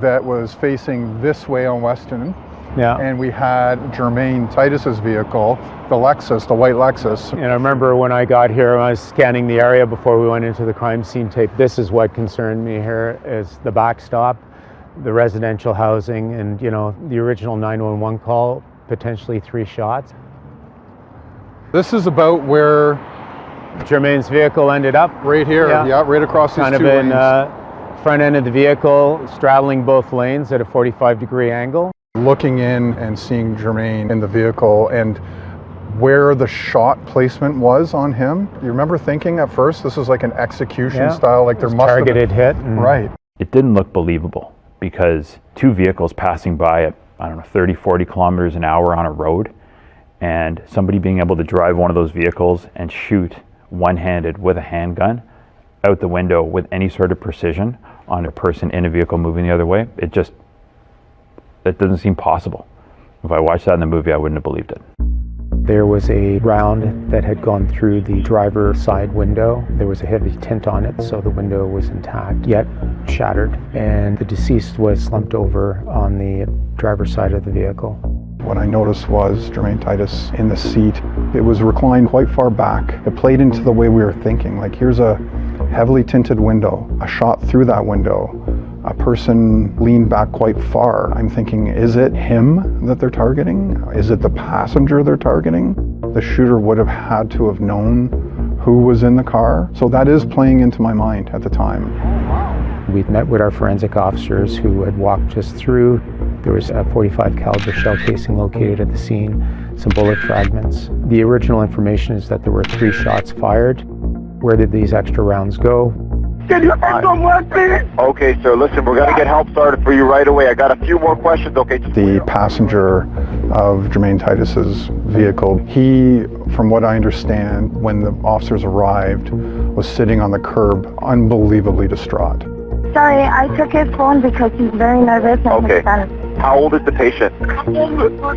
S26: that was facing this way on Weston.
S27: Yeah.
S26: And we had Jermaine Titus's vehicle, the Lexus, the white Lexus.
S27: And I remember when I got here, I was scanning the area before we went into the crime scene tape. This is what concerned me here, is the backstop, the residential housing, and, you know, the original 911 call, potentially 3 shots.
S26: This is about where
S27: Jermaine's vehicle ended up.
S26: Right here, yeah, right across these two lanes.
S27: Front end of the vehicle, straddling both lanes at a 45-degree angle.
S26: Looking in and seeing Jermaine in the vehicle and where the shot placement was on him. You remember thinking at first this is like an execution style, like there must
S27: targeted
S26: have been,
S27: hit.
S26: Right.
S28: It didn't look believable because 2 vehicles passing by at, 30, 40 kilometers an hour on a road, and somebody being able to drive one of those vehicles and shoot one-handed with a handgun out the window with any sort of precision on a person in a vehicle moving the other way, that doesn't seem possible. If I watched that in the movie, I wouldn't have believed it.
S27: There was a round that had gone through the driver's side window. There was a heavy tint on it, so the window was intact, yet shattered, and the deceased was slumped over on the driver's side of the vehicle.
S26: What I noticed was Jermaine Titus in the seat. It was reclined quite far back. It played into the way we were thinking. Like, here's a heavily tinted window, a shot through that window, a person leaned back quite far. I'm thinking, is it him that they're targeting? Is it the passenger they're targeting? The shooter would have had to have known who was in the car. So that is playing into my mind at the time.
S27: We'd met with our forensic officers who had walked us through. There was a .45 caliber shell casing located at the scene, some bullet fragments. The original information is that there were 3 shots fired. Where did these extra rounds go?
S24: Can you take someone, please?
S2: Okay, sir, listen, we're going to get help started for you right away. I got a few more questions, okay?
S26: The passenger of Jermaine Titus's vehicle, he, from what I understand, when the officers arrived, was sitting on the curb, unbelievably distraught.
S23: Sorry, I took his phone because he's very nervous and
S2: Okay.
S23: his son.
S2: How old is the patient?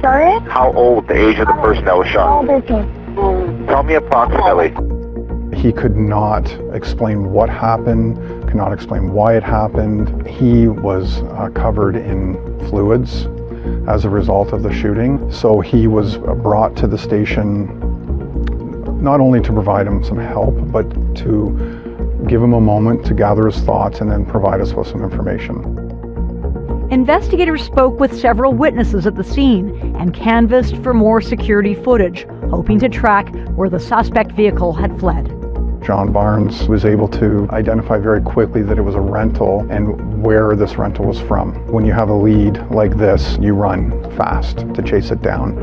S23: Sorry?
S2: How old, the age of the person that was
S23: How
S2: shot?
S23: old is he?
S2: Tell me approximately.
S26: He could not explain what happened, could not explain why it happened. He was covered in fluids as a result of the shooting. So he was brought to the station not only to provide him some help, but to give him a moment to gather his thoughts and then provide us with some information.
S29: Investigators spoke with several witnesses at the scene and canvassed for more security footage, hoping to track where the suspect vehicle had fled.
S26: John Barnes was able to identify very quickly that it was a rental and where this rental was from. When you have a lead like this, you run fast to chase it down.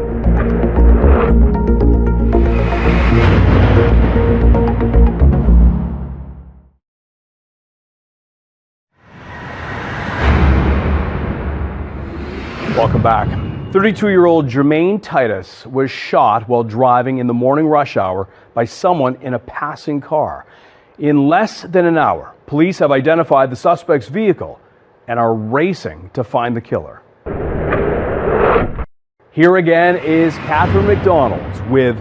S10: Welcome back. 32-year-old Jermaine Titus was shot while driving in the morning rush hour by someone in a passing car. In less than an hour, police have identified the suspect's vehicle and are racing to find the killer. Here again is Catherine McDonald with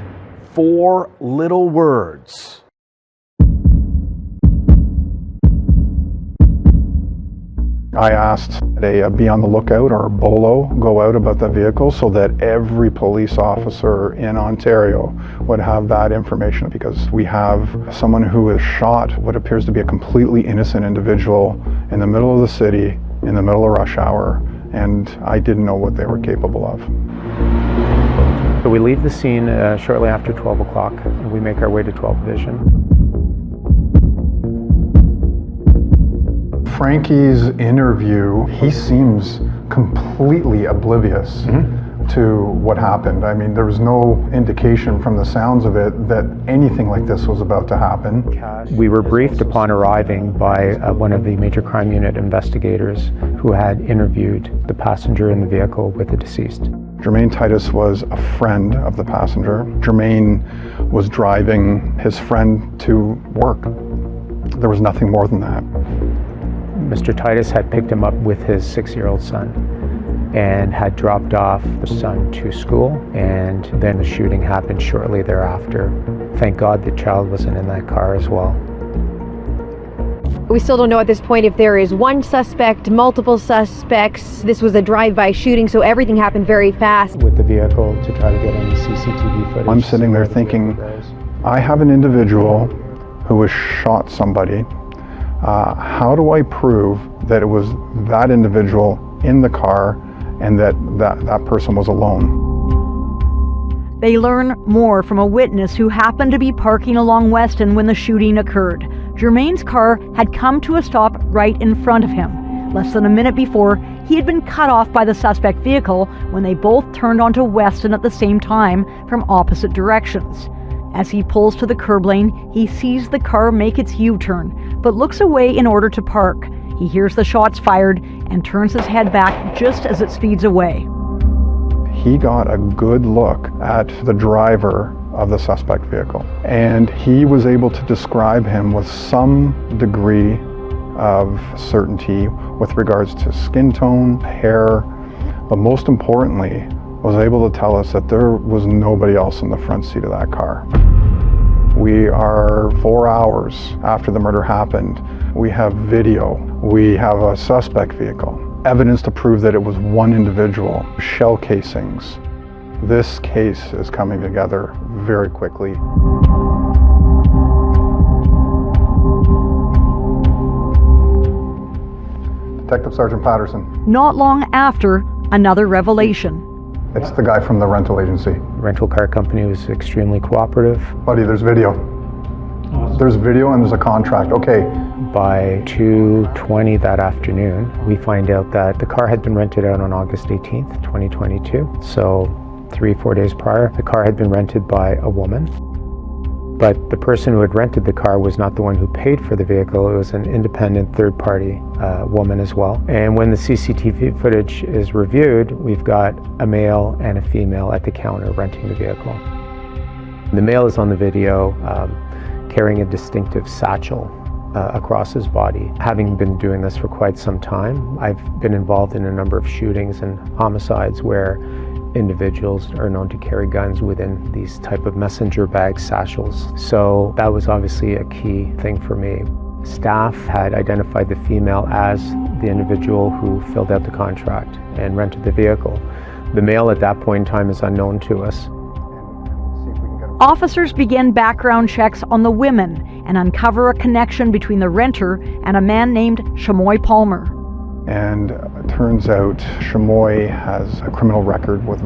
S10: 4 little words.
S26: I asked a be on the lookout or a BOLO go out about the vehicle so that every police officer in Ontario would have that information, because we have someone who has shot what appears to be a completely innocent individual in the middle of the city, in the middle of rush hour, and I didn't know what they were capable of.
S27: So we leave the scene shortly after 12 o'clock and we make our way to 12th Division.
S26: Frankie's interview, he seems completely oblivious to what happened. I mean, there was no indication from the sounds of it that anything like this was about to happen.
S27: We were briefed upon arriving by one of the Major Crime Unit investigators who had interviewed the passenger in the vehicle with the deceased.
S26: Jermaine Titus was a friend of the passenger. Jermaine was driving his friend to work. There was nothing more than that.
S27: Mr. Titus had picked him up with his 6-year-old son and had dropped off the son to school, and then the shooting happened shortly thereafter. Thank God the child wasn't in that car as well.
S25: We still don't know at this point if there is one suspect, multiple suspects. This was a drive-by shooting, so everything happened very fast.
S27: With the vehicle to try to get any CCTV footage.
S26: I'm sitting there thinking, I have an individual who has shot somebody. How do I prove that it was that individual in the car and that person was alone?
S29: They learn more from a witness who happened to be parking along Weston when the shooting occurred. Jermaine's car had come to a stop right in front of him. Less than a minute before, he had been cut off by the suspect vehicle when they both turned onto Weston at the same time from opposite directions. As he pulls to the curb lane, he sees the car make its U-turn, but looks away in order to park. He hears the shots fired and turns his head back just as it speeds away.
S26: He got a good look at the driver of the suspect vehicle, and he was able to describe him with some degree of certainty with regards to skin tone, hair, but most importantly, was able to tell us that there was nobody else in the front seat of that car. We are 4 hours after the murder happened. We have video. We have a suspect vehicle. Evidence to prove that it was one individual. Shell casings. This case is coming together very quickly. Detective Sergeant Patterson.
S29: Not long after, another revelation.
S26: It's the guy from the rental agency.
S27: Rental car company was extremely cooperative.
S26: Buddy, there's video. Awesome. There's video and there's a contract. Okay.
S27: By 2:20 that afternoon, we find out that the car had been rented out on August 18th, 2022. So 3-4 days prior, the car had been rented by a woman. But the person who had rented the car was not the one who paid for the vehicle. It was an independent third-party woman as well. And when the CCTV footage is reviewed, we've got a male and a female at the counter renting the vehicle. The male is on the video, carrying a distinctive satchel across his body. Having been doing this for quite some time, I've been involved in a number of shootings and homicides where individuals are known to carry guns within these type of messenger bag satchels. So that was obviously a key thing for me. Staff had identified the female as the individual who filled out the contract and rented the vehicle. The male at that point in time is unknown to us.
S29: Officers began background checks on the women and uncover a connection between the renter and a man named Shamoy Palmer.
S26: And it turns out Shamoy has a criminal record with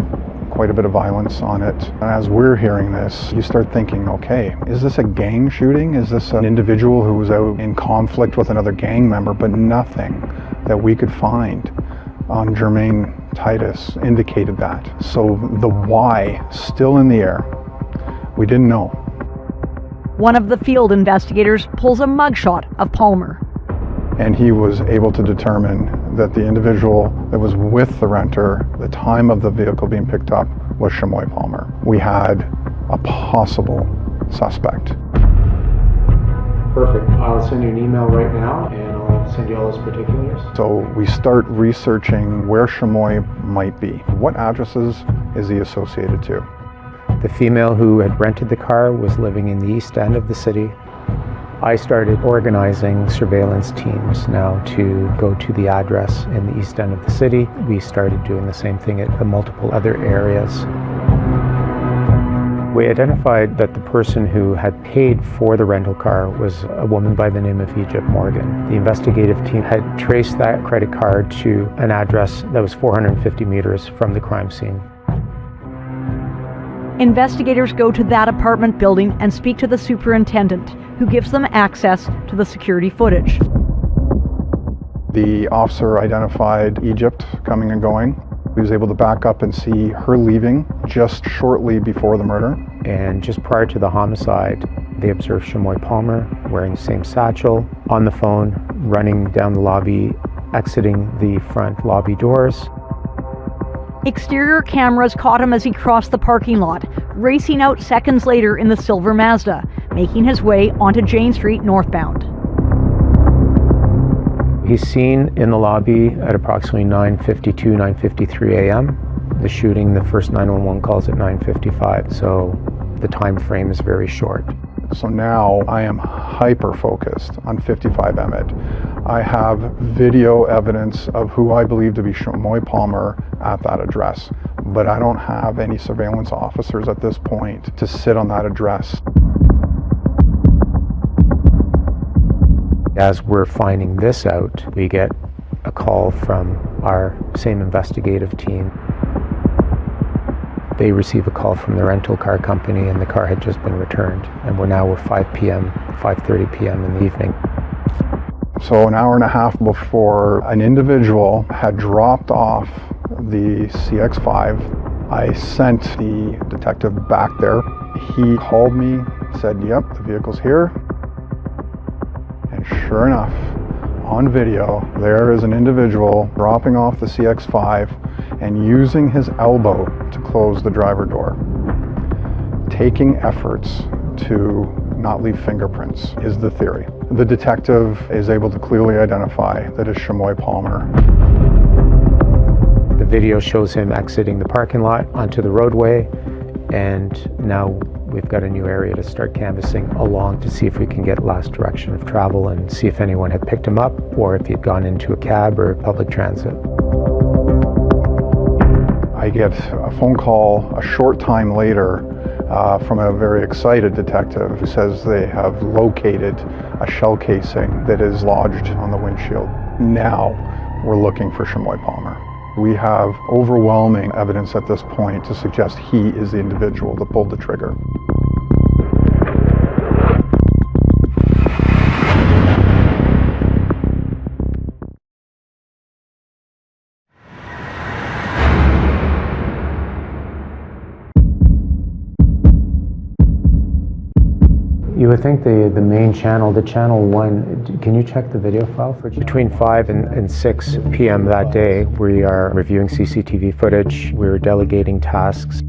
S26: quite a bit of violence on it. And as we're hearing this, you start thinking, okay, is this a gang shooting? Is this an individual who was out in conflict with another gang member? But nothing that we could find on Jermaine Titus indicated that. So the why, still in the air. We didn't know.
S29: One of the field investigators pulls a mugshot of Palmer.
S26: And he was able to determine that the individual that was with the renter, the time of the vehicle being picked up, was Shamoy Palmer. We had a possible suspect.
S27: Perfect. I'll send you an email right now and I'll send you all his particulars.
S26: So we start researching where Shamoy might be. What addresses is he associated to?
S27: The female who had rented the car was living in the east end of the city. I started organizing surveillance teams now to go to the address in the east end of the city. We started doing the same thing at multiple other areas. We identified that the person who had paid for the rental car was a woman by the name of Egypt Morgan. The investigative team had traced that credit card to an address that was 450 meters from the crime scene.
S29: Investigators go to that apartment building and speak to the superintendent, who gives them access to the security footage.
S26: The officer identified Egypt coming and going. He was able to back up and see her leaving just shortly before the murder.
S27: And just prior to the homicide, they observed Shamoy Palmer wearing the same satchel, on the phone, running down the lobby, exiting the front lobby doors.
S29: Exterior cameras caught him as he crossed the parking lot, racing out seconds later in the silver Mazda, making his way onto Jane Street northbound.
S27: He's seen in the lobby at approximately 9:52, 9:53 a.m. The shooting, the first 911 calls at 9:55, so the time frame is very short.
S26: So now I am hyper-focused on 55 Emmett. I have video evidence of who I believe to be Shamoy Palmer at that address, but I don't have any surveillance officers at this point to sit on that address.
S27: As we're finding this out, we get a call from our same investigative team. They receive a call from the rental car company and the car had just been returned. And we're 5 p.m., 5:30 p.m. in the evening.
S26: So an hour and a half before an individual had dropped off the CX-5, I sent the detective back there. He called me, said, yep, the vehicle's here. And sure enough, on video, there is an individual dropping off the CX-5 and using his elbow to close the driver door. Taking efforts to not leave fingerprints is the theory. The detective is able to clearly identify that it's Shamoy Palmer.
S27: The video shows him exiting the parking lot onto the roadway, and now we've got a new area to start canvassing along to see if we can get last direction of travel and see if anyone had picked him up or if he'd gone into a cab or public transit.
S26: I get a phone call a short time later from a very excited detective who says they have located a shell casing that is lodged on the windshield. Now we're looking for Shamoy Palmer. We have overwhelming evidence at this point to suggest he is the individual that pulled the trigger.
S27: You would think the main channel, the channel 1, can you check the video file for between 5 and 6 p.m. that day, we are reviewing CCTV footage, we're delegating tasks.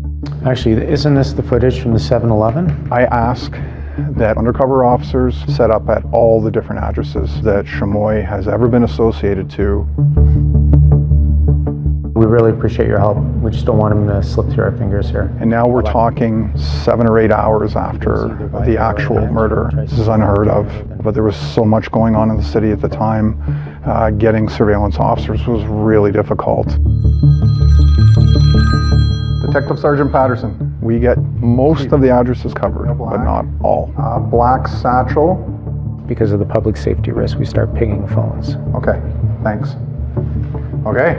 S27: Actually, isn't this the footage from the 7-Eleven?
S26: I ask that undercover officers set up at all the different addresses that Chamoy has ever been associated to.
S27: We really appreciate your help. We just don't want him to slip through our fingers here.
S26: And now we're talking 7 or 8 hours after the actual murder. This is unheard of, but there was so much going on in the city at the time. Getting surveillance officers was really difficult. Detective Sergeant Patterson, we get most of the addresses covered, but not all. Black satchel.
S27: Because of the public safety risk, we start pinging phones.
S26: Okay, thanks. Okay.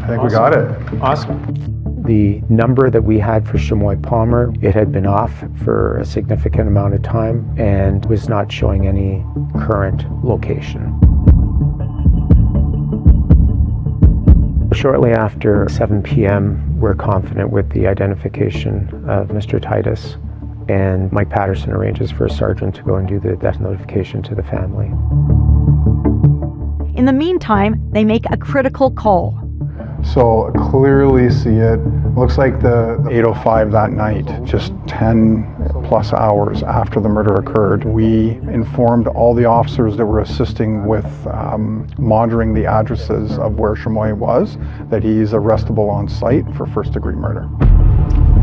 S26: I think we got it.
S27: Awesome. The number that we had for Chamoy Palmer, it had been off for a significant amount of time and was not showing any current location. Shortly after 7 p.m., we're confident with the identification of Mr. Titus, and Mike Patterson arranges for a sergeant to go and do the death notification to the family.
S29: In the meantime, they make a critical call.
S26: So clearly see it. Looks like the 8:05 that night, just 10 plus hours after the murder occurred, we informed all the officers that were assisting with monitoring the addresses of where Chamoy was, that he's arrestable on site for first-degree murder.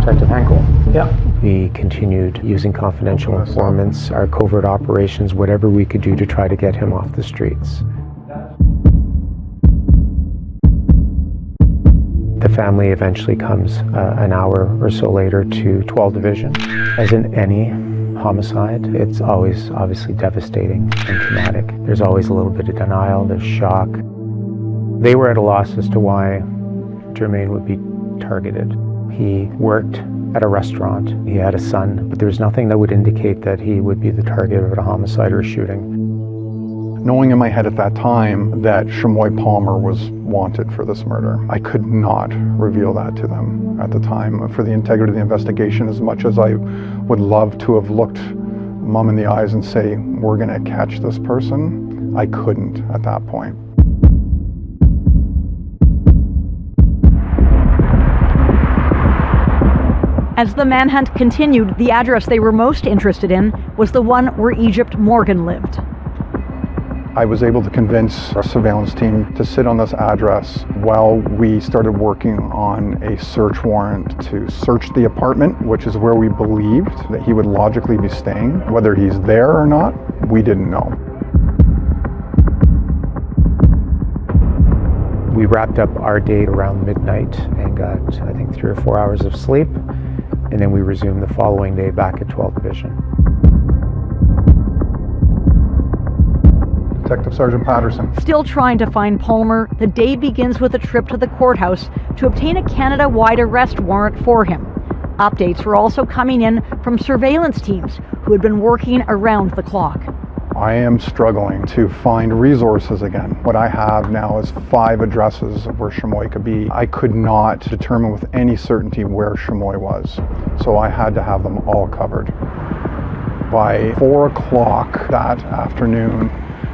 S27: Detective Henkel. Yeah. We continued using confidential informants, our covert operations, whatever we could do to try to get him off the streets. The family eventually comes an hour or so later to 12 Division. As in any homicide, it's always obviously devastating and traumatic. There's always a little bit of denial, there's shock. They were at a loss as to why Jermaine would be targeted. He worked at a restaurant, he had a son, but there was nothing that would indicate that he would be the target of a homicide or a shooting.
S26: Knowing in my head at that time that Chamoy Palmer was wanted for this murder, I could not reveal that to them at the time for the integrity of the investigation. As much as I would love to have looked Mom in the eyes and say, we're going to catch this person, I couldn't at that point.
S29: As the manhunt continued, the address they were most interested in was the one where Egypt Morgan lived.
S26: I was able to convince our surveillance team to sit on this address while we started working on a search warrant to search the apartment, which is where we believed that he would logically be staying. Whether he's there or not, we didn't know.
S27: We wrapped up our day around midnight and got, I think, 3 or 4 hours of sleep, and then we resumed the following day back at 12th Division.
S26: Detective Sergeant Patterson.
S29: Still trying to find Palmer, the day begins with a trip to the courthouse to obtain a Canada-wide arrest warrant for him. Updates were also coming in from surveillance teams who had been working around the clock.
S26: I am struggling to find resources again. What I have now is 5 addresses of where Chamoy could be. I could not determine with any certainty where Chamoy was, so I had to have them all covered. By 4 o'clock that afternoon,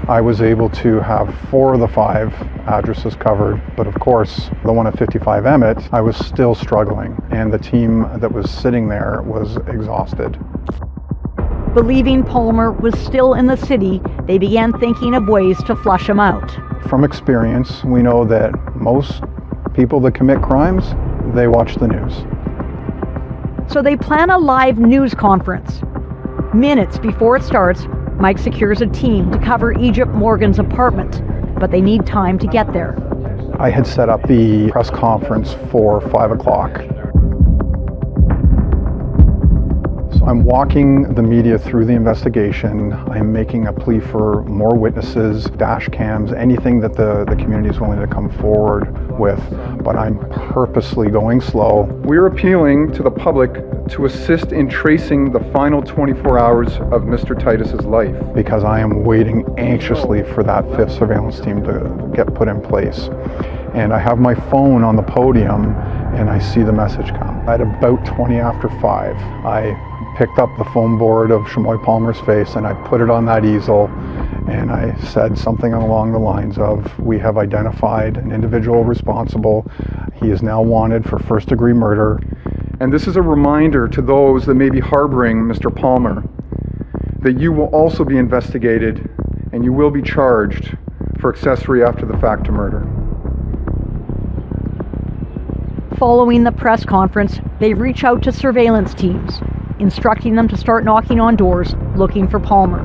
S26: I was able to have 4 of the 5 addresses covered, but of course, the one at 55 Emmett, I was still struggling, and the team that was sitting there was exhausted.
S29: Believing Palmer was still in the city, they began thinking of ways to flush him out.
S26: From experience, we know that most people that commit crimes, they watch the news.
S29: So they plan a live news conference. Minutes before it starts, Mike secures a team to cover Egypt Morgan's apartment, but they need time to get there.
S26: I had set up the press conference for 5 o'clock. So I'm walking the media through the investigation. I'm making a plea for more witnesses, dash cams, anything that the community is willing to come forward with, but I'm purposely going slow. We're appealing to the public to assist in tracing the final 24 hours of Mr. Titus's life, because I am waiting anxiously for that 5th surveillance team to get put in place. And I have my phone on the podium and I see the message come. At about 20 after 5, I picked up the foam board of Chamoy Palmer's face and I put it on that easel, and I said something along the lines of, we have identified an individual responsible. He is now wanted for first-degree murder, And this is a reminder to those that may be harboring Mr. Palmer that you will also be investigated and you will be charged for accessory after the fact to murder.
S29: Following the press conference, they reach out to surveillance teams, instructing them to start knocking on doors looking for Palmer.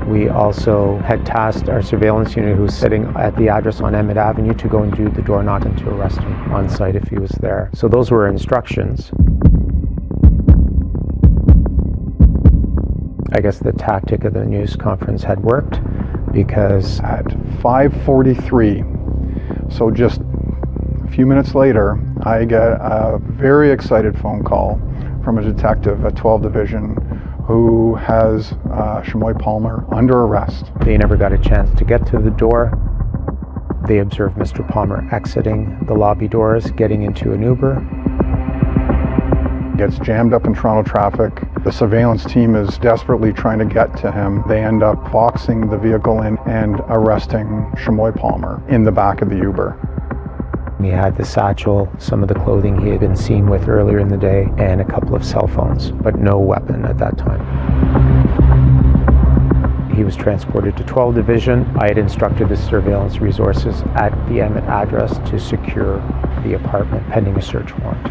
S27: We also had tasked our surveillance unit, who was sitting at the address on Emmett Avenue, to go and do the door knocking to arrest him on site if he was there. So those were instructions. I guess the tactic of the news conference had worked, because
S26: at 5:43, so just a few minutes later, I get a very excited phone call from a detective at 12 Division who has Shamoy Palmer under arrest.
S27: They never got a chance to get to the door. They observed Mr. Palmer exiting the lobby doors, getting into an Uber.
S26: Gets jammed up in Toronto traffic. The surveillance team is desperately trying to get to him. They end up boxing the vehicle in and arresting Shamoy Palmer in the back of the Uber.
S27: He had the satchel, some of the clothing he had been seen with earlier in the day, and a couple of cell phones, but no weapon at that time. He was transported to 12 Division. I had instructed the surveillance resources at the Emmett address to secure the apartment pending a search warrant.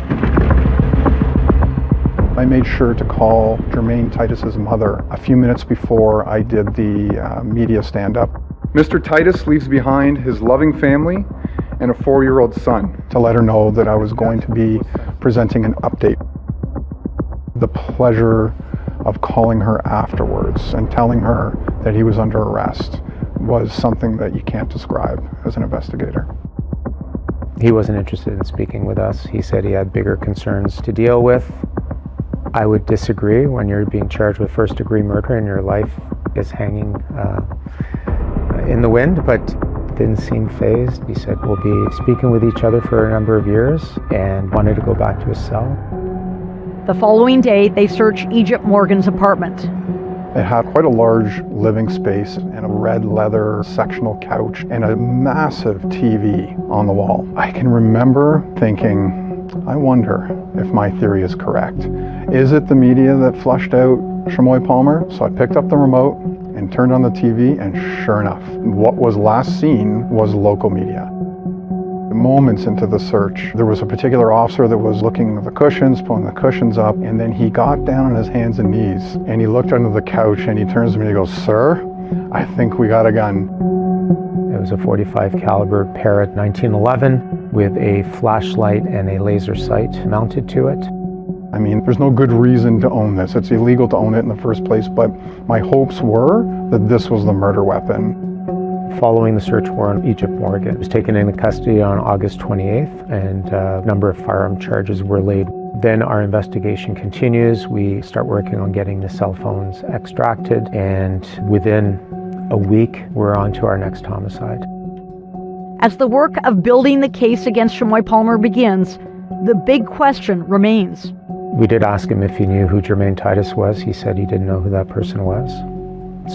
S26: I made sure to call Jermaine Titus's mother a few minutes before I did the media stand-up. Mr. Titus leaves behind his loving family and a 4-year-old son to let her know that I was going to be presenting an update. The pleasure of calling her afterwards and telling her that he was under arrest was something that you can't describe as an investigator.
S27: He wasn't interested in speaking with us. He said he had bigger concerns to deal with. I would disagree. When you're being charged with first-degree murder and your life is hanging in the wind, but didn't seem fazed. He said we'll be speaking with each other for a number of years, and wanted to go back to his cell.
S29: The following day, they search Egypt Morgan's apartment.
S26: It had quite a large living space and a red leather sectional couch and a massive TV on the wall. I can remember thinking, I wonder if my theory is correct. Is it the media that flushed out Shamoy Palmer? So I picked up the remote and turned on the TV, and sure enough, what was last seen was local media. Moments into the search, there was a particular officer that was looking at the cushions, pulling the cushions up, and then he got down on his hands and knees, and he looked under the couch, and he turns to me and he goes, "Sir, I think we got a gun."
S27: It was a .45 caliber Parrott 1911 with a flashlight and a laser sight mounted to it.
S26: I mean, there's no good reason to own this. It's illegal to own it in the first place, but my hopes were that this was the murder weapon.
S27: Following the search warrant, Egypt Morgan was taken into custody on August 28th, and a number of firearm charges were laid. Then our investigation continues. We start working on getting the cell phones extracted, and within a week, we're on to our next homicide.
S29: As the work of building the case against Shamoy Palmer begins, the big question remains.
S27: We did ask him if he knew who Jermaine Titus was. He said he didn't know who that person was.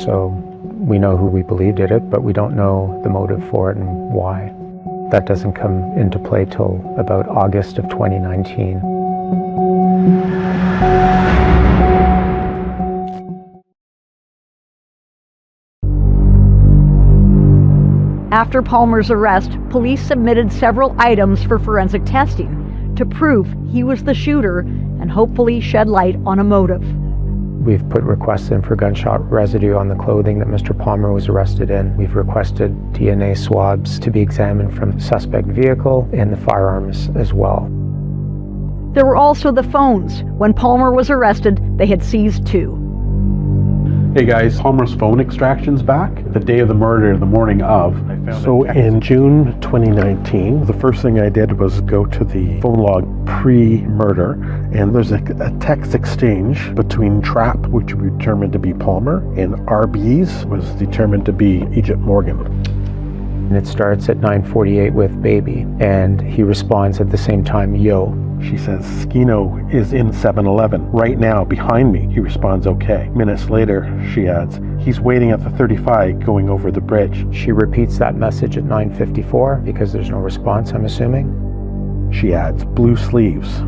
S27: So we know who we believe did it, but we don't know the motive for it and why. That doesn't come into play till about August of 2019.
S29: After Palmer's arrest, police submitted several items for forensic testing to prove he was the shooter and hopefully shed light on a motive.
S27: We've put requests in for gunshot residue on the clothing that Mr. Palmer was arrested in. We've requested DNA swabs to be examined from the suspect vehicle and the firearms as well.
S29: There were also the phones. When Palmer was arrested, they had seized two.
S3: Hey guys, Palmer's phone extraction's back. The day of the murder, the morning of.
S7: So in June 2019, the first thing I did was go to the phone log pre-murder, and there's a text exchange between Trapp, which we determined to be Palmer, and RB's was determined to be Egypt Morgan.
S27: And it starts at 9:48 with baby, and he responds at the same time, yo.
S7: She says, Skino is in 7-Eleven right now behind me. He responds, okay. Minutes later, she adds, he's waiting at the 35 going over the bridge.
S27: She repeats that message at 9:54 because there's no response, I'm assuming.
S7: She adds, blue sleeves.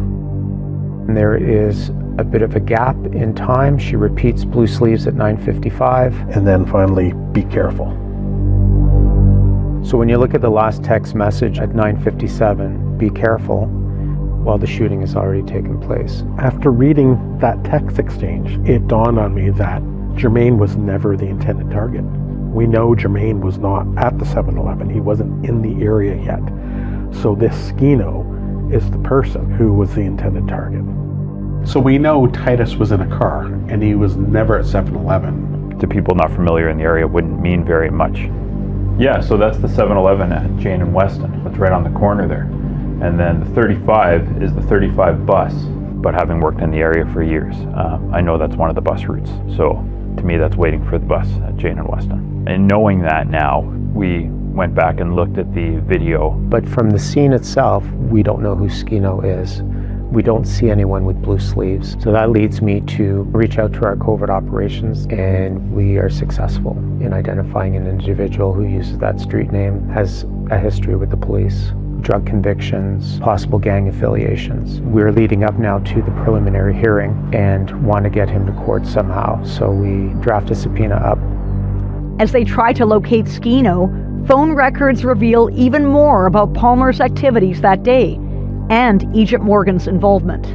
S27: And there is a bit of a gap in time. She repeats blue sleeves at 9:55.
S7: And then finally, be careful. So when you look at the last text message at 9:57, be careful, well, the shooting has already taken place. After reading that text exchange, it dawned on me that Jermaine was never the intended target. We know Jermaine was not at the 7-Eleven. He wasn't in the area yet. So this Skino is the person who was the intended target. So we know Titus was in a car and he was never at 7-Eleven.
S28: To people not familiar in the area, wouldn't mean very much. Yeah, so that's the 7-Eleven at Jane and Weston. It's right on the corner there. And then the 35 is the 35 bus. But having worked in the area for years, I know that's one of the bus routes. So to me, that's waiting for the bus at Jane and Weston. And knowing that now, we went back and looked at the video.
S7: But from the scene itself, we don't know who Skino is. We don't see anyone with blue sleeves. So that leads me to reach out to our covert operations, and we are successful in identifying an individual who uses that street name, has a history with the police, drug convictions, possible gang affiliations. We're leading up now to the preliminary hearing and want to get him to court somehow. So we draft a subpoena up.
S29: As they try to locate Skino, phone records reveal even more about Palmer's activities that day and Egypt Morgan's involvement.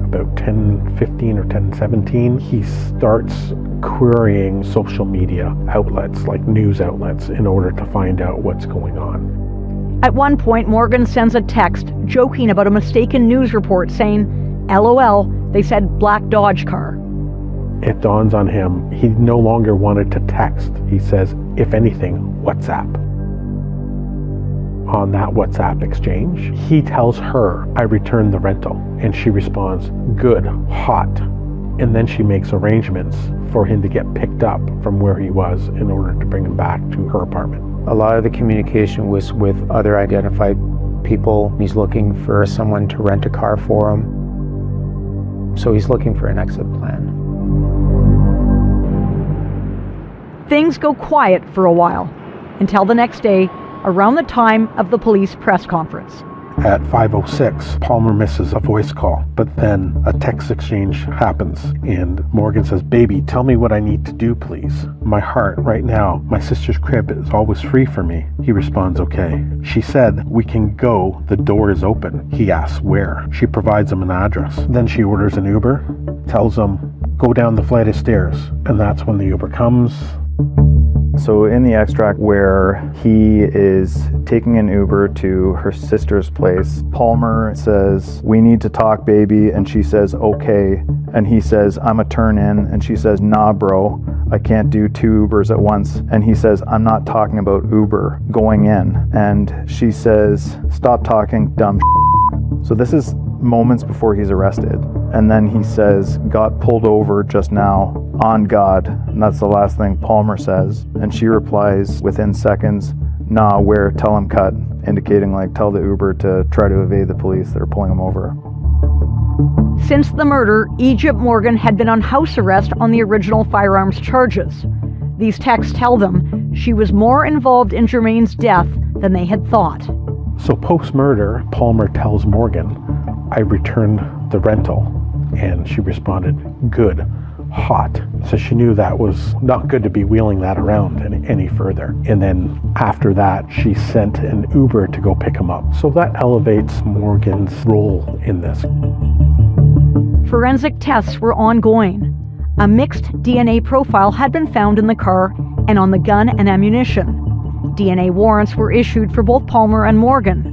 S7: About 10:15 or 10:17, he starts querying social media outlets like news outlets in order to find out what's going on.
S29: At one point, Morgan sends a text joking about a mistaken news report saying, LOL, they said black Dodge car.
S7: It dawns on him, he no longer wanted to text. He says, if anything, WhatsApp. On that WhatsApp exchange, he tells her, I returned the rental. And she responds, good, hot. And then she makes arrangements for him to get picked up from where he was in order to bring him back to her apartment. A lot of the communication was with other identified people. He's looking for someone to rent a car for him. So he's looking for an exit plan.
S29: Things go quiet for a while, until the next day, around the time of the police press conference.
S7: At 5:06, Palmer misses a voice call, but then a text exchange happens, and Morgan says, baby, tell me what I need to do, please. My heart, right now, my sister's crib is always free for me. He responds, okay. She said, we can go, the door is open. He asks where. She provides him an address. Then she orders an Uber, tells him, go down the flight of stairs, and that's when the Uber comes.
S4: So in the extract where he is taking an Uber to her sister's place, Palmer says, we need to talk, baby, and she says, okay. And he says, I'm a turn in, and she says, nah, bro, I can't do 2 Ubers at once. And he says, I'm not talking about Uber, going in. And she says, stop talking, dumb shit. So this is moments before he's arrested. And then he says, got pulled over just now, on God. And that's the last thing Palmer says. And she replies within seconds, nah, where, tell him cut, indicating like tell the Uber to try to evade the police that are pulling him over.
S29: Since the murder, Egypt Morgan had been on house arrest on the original firearms charges. These texts tell them she was more involved in Jermaine's death than they had thought.
S7: So post-murder, Palmer tells Morgan, I returned the rental. And she responded, good, hot. So she knew that was not good to be wheeling that around any further. And then after that, she sent an Uber to go pick him up. So that elevates Morgan's role in this.
S29: Forensic tests were ongoing. A mixed DNA profile had been found in the car and on the gun and ammunition. DNA warrants were issued for both Palmer and Morgan.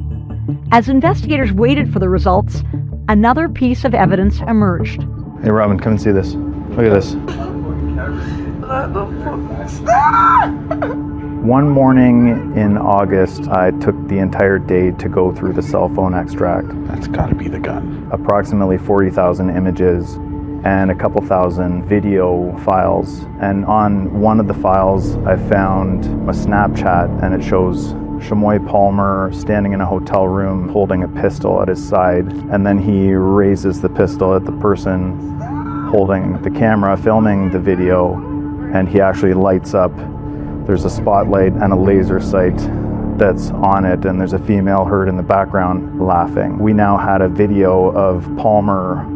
S29: As investigators waited for the results, another piece of evidence emerged.
S4: Hey Robin, come and see this. Look at this. One morning in August, I took the entire day to go through the cell phone extract.
S7: That's gotta be the gun.
S4: Approximately 40,000 images and a couple thousand video files. And on one of the files, I found a Snapchat, and it shows Shamoy Palmer standing in a hotel room holding a pistol at his side, and then he raises the pistol at the person holding the camera, filming the video, and he actually lights up. There's a spotlight and a laser sight that's on it, and there's a female heard in the background laughing. We now had a video of Palmer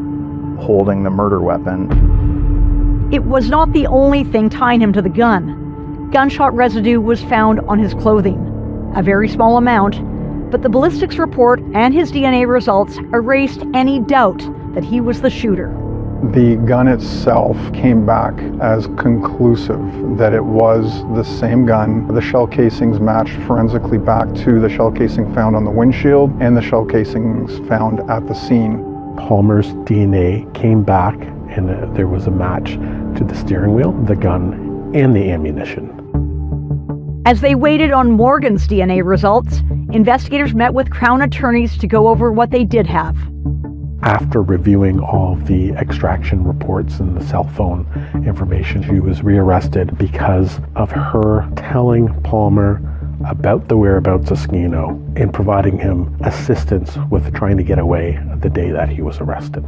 S4: holding the murder weapon.
S29: It was not the only thing tying him to the gun. Gunshot residue was found on his clothing, a very small amount, but the ballistics report and his DNA results erased any doubt that he was the shooter.
S26: The gun itself came back as conclusive that it was the same gun. The shell casings matched forensically back to the shell casing found on the windshield and the shell casings found at the scene.
S7: Palmer's DNA came back and there was a match to the steering wheel, the gun, and the ammunition.
S29: As they waited on Morgan's DNA results, investigators met with Crown attorneys to go over what they did have.
S7: After reviewing all of the extraction reports and the cell phone information, she was rearrested because of her telling Palmer about the whereabouts of Skino and providing him assistance with trying to get away the day that he was arrested.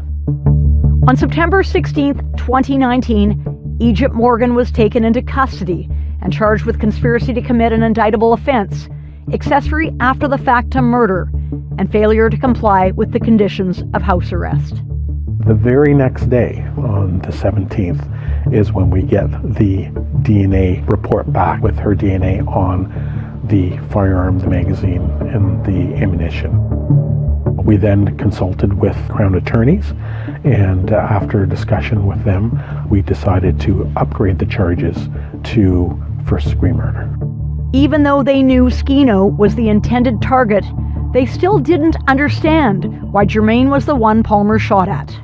S29: On September 16, 2019, Egypt Morgan was taken into custody and charged with conspiracy to commit an indictable offense, accessory after the fact to murder, and failure to comply with the conditions of house arrest.
S7: The very next day, on the 17th, is when we get the DNA report back with her DNA on the firearm, the magazine, and the ammunition. We then consulted with Crown attorneys, and after a discussion with them, we decided to upgrade the charges to first-degree murder.
S29: Even though they knew Skino was the intended target, they still didn't understand why Jermaine was the one Palmer shot at.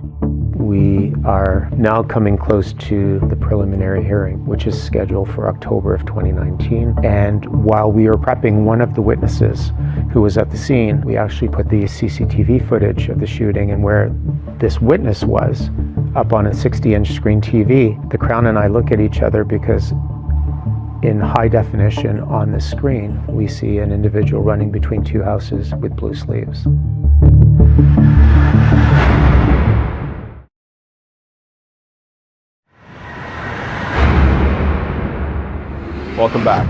S27: We are now coming close to the preliminary hearing, which is scheduled for October of 2019. And while we were prepping one of the witnesses who was at the scene, we actually put the CCTV footage of the shooting and where this witness was up on a 60-inch screen TV. The Crown and I look at each other because in high definition on the screen, we see an individual running between two houses with blue sleeves.
S10: Welcome back.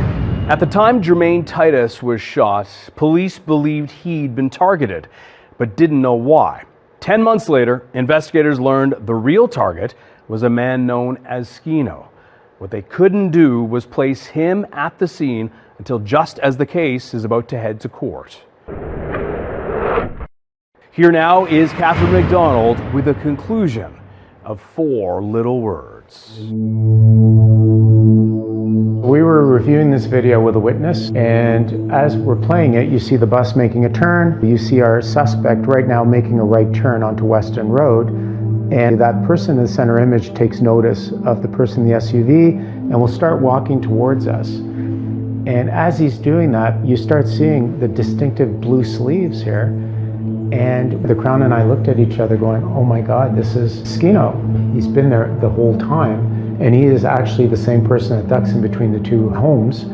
S10: At the time Jermaine Titus was shot, police believed he'd been targeted, but didn't know why. 10 months later, investigators learned the real target was a man known as Skino. What they couldn't do was place him at the scene until just as the case is about to head to court. Here now is Catherine McDonald with a conclusion of 4 little words.
S27: We were reviewing this video with a witness, and as we're playing it, you see the bus making a turn. You see our suspect right now making a right turn onto Weston Road, and that person in the center image takes notice of the person in the SUV and will start walking towards us. And as he's doing that, you start seeing the distinctive blue sleeves here. And the Crown and I looked at each other going, oh my God, this is Skino. He's been there the whole time. And he is actually the same person that ducks in between the two homes,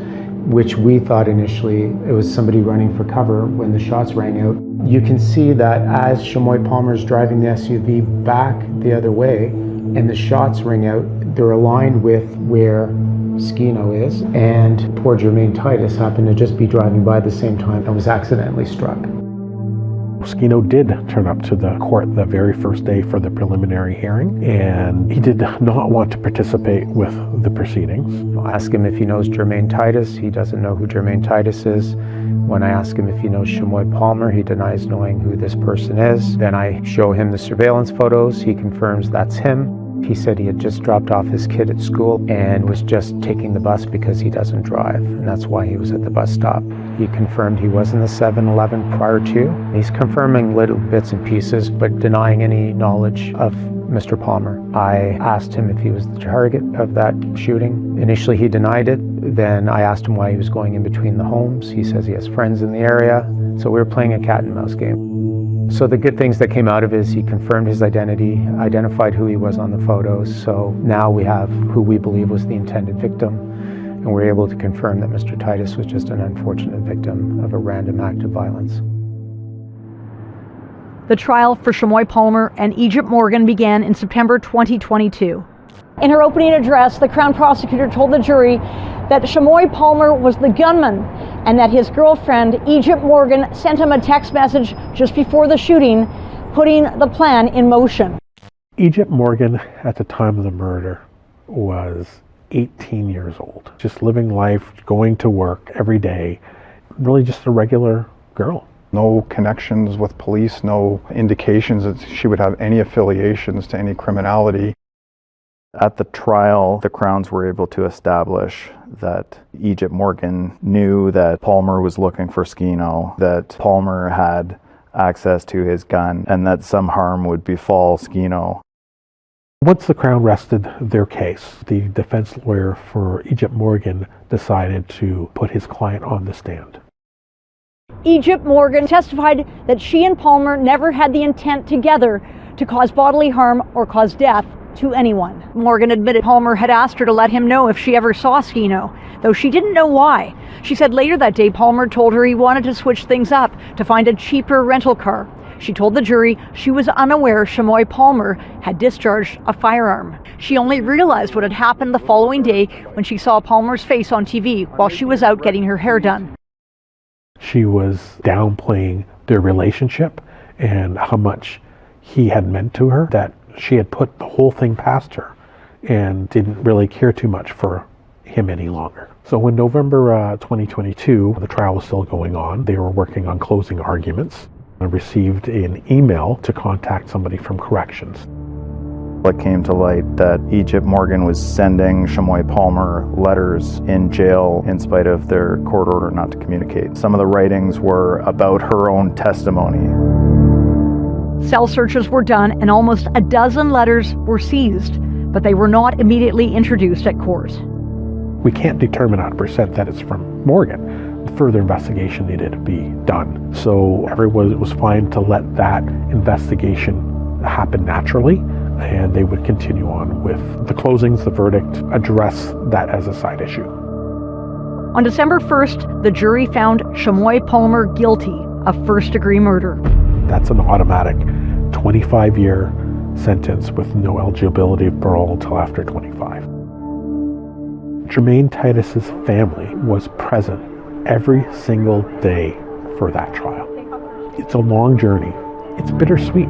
S27: which we thought initially it was somebody running for cover when the shots rang out. You can see that as Shamoy Palmer's driving the SUV back the other way and the shots ring out, they're aligned with where Skino is. And poor Jermaine Titus happened to just be driving by at the same time and was accidentally struck.
S7: Skino did turn up to the court the very first day for the preliminary hearing, and he did not want to participate with the proceedings.
S27: I'll ask him if he knows Jermaine Titus. He doesn't know who Jermaine Titus is. When I ask him if he knows Shamoy Palmer, he denies knowing who this person is. Then I show him the surveillance photos. He confirms that's him. He said he had just dropped off his kid at school and was just taking the bus because he doesn't drive, and that's why he was at the bus stop. He confirmed he was in the 7-Eleven prior to. He's confirming little bits and pieces, but denying any knowledge of Mr. Palmer. I asked him if he was the target of that shooting. Initially he denied it. Then I asked him why he was going in between the homes. He says he has friends in the area. So we were playing a cat and mouse game. So the good things that came out of it is he confirmed his identity, identified who he was on the photos. So now we have who we believe was the intended victim. And we're able to confirm that Mr. Titus was just an unfortunate victim of a random act of violence.
S29: The trial for Shamoy Palmer and Egypt Morgan began in September 2022. In her opening address, the Crown Prosecutor told the jury that Shamoy Palmer was the gunman and that his girlfriend, Egypt Morgan, sent him a text message just before the shooting, putting the plan in motion.
S3: Egypt Morgan, at the time of the murder, was 18 years old, just living life, going to work every day, really just a regular girl.
S26: No connections with police, no indications that she would have any affiliations to any criminality.
S4: At the trial, the Crowns were able to establish that Egypt Morgan knew that Palmer was looking for Skino, that Palmer had access to his gun, and that some harm would befall Skino.
S3: Once the Crown rested their case, the defense lawyer for Egypt Morgan decided to put his client on the stand.
S29: Egypt Morgan testified that she and Palmer never had the intent together to cause bodily harm or cause death to anyone. Morgan admitted Palmer had asked her to let him know if she ever saw Skino, though she didn't know why. She said later that day Palmer told her he wanted to switch things up to find a cheaper rental car. She told the jury she was unaware Shamoy Palmer had discharged a firearm. She only realized what had happened the following day when she saw Palmer's face on TV while she was out getting her hair done.
S3: She was downplaying their relationship and how much he had meant to her, that she had put the whole thing past her and didn't really care too much for him any longer. So in November 2022, the trial was still going on. They were working on closing arguments. I received an email to contact somebody from corrections.
S4: It came to light that Egypt Morgan was sending Shamoy Palmer letters in jail in spite of their court order not to communicate. Some of the writings were about her own testimony.
S29: Cell searches were done and almost a dozen letters were seized, but they were not immediately introduced at court.
S3: We can't determine 100% that it's from Morgan. Further investigation needed to be done. So everyone was fine to let that investigation happen naturally, and they would continue on with the closings, the verdict, address that as a side issue.
S29: On December 1st, the jury found Shamoy Palmer guilty of first-degree murder.
S3: That's an automatic 25-year sentence with no eligibility of parole until after 25. Jermaine Titus's family was present every single day for that trial. It's a long journey. It's bittersweet.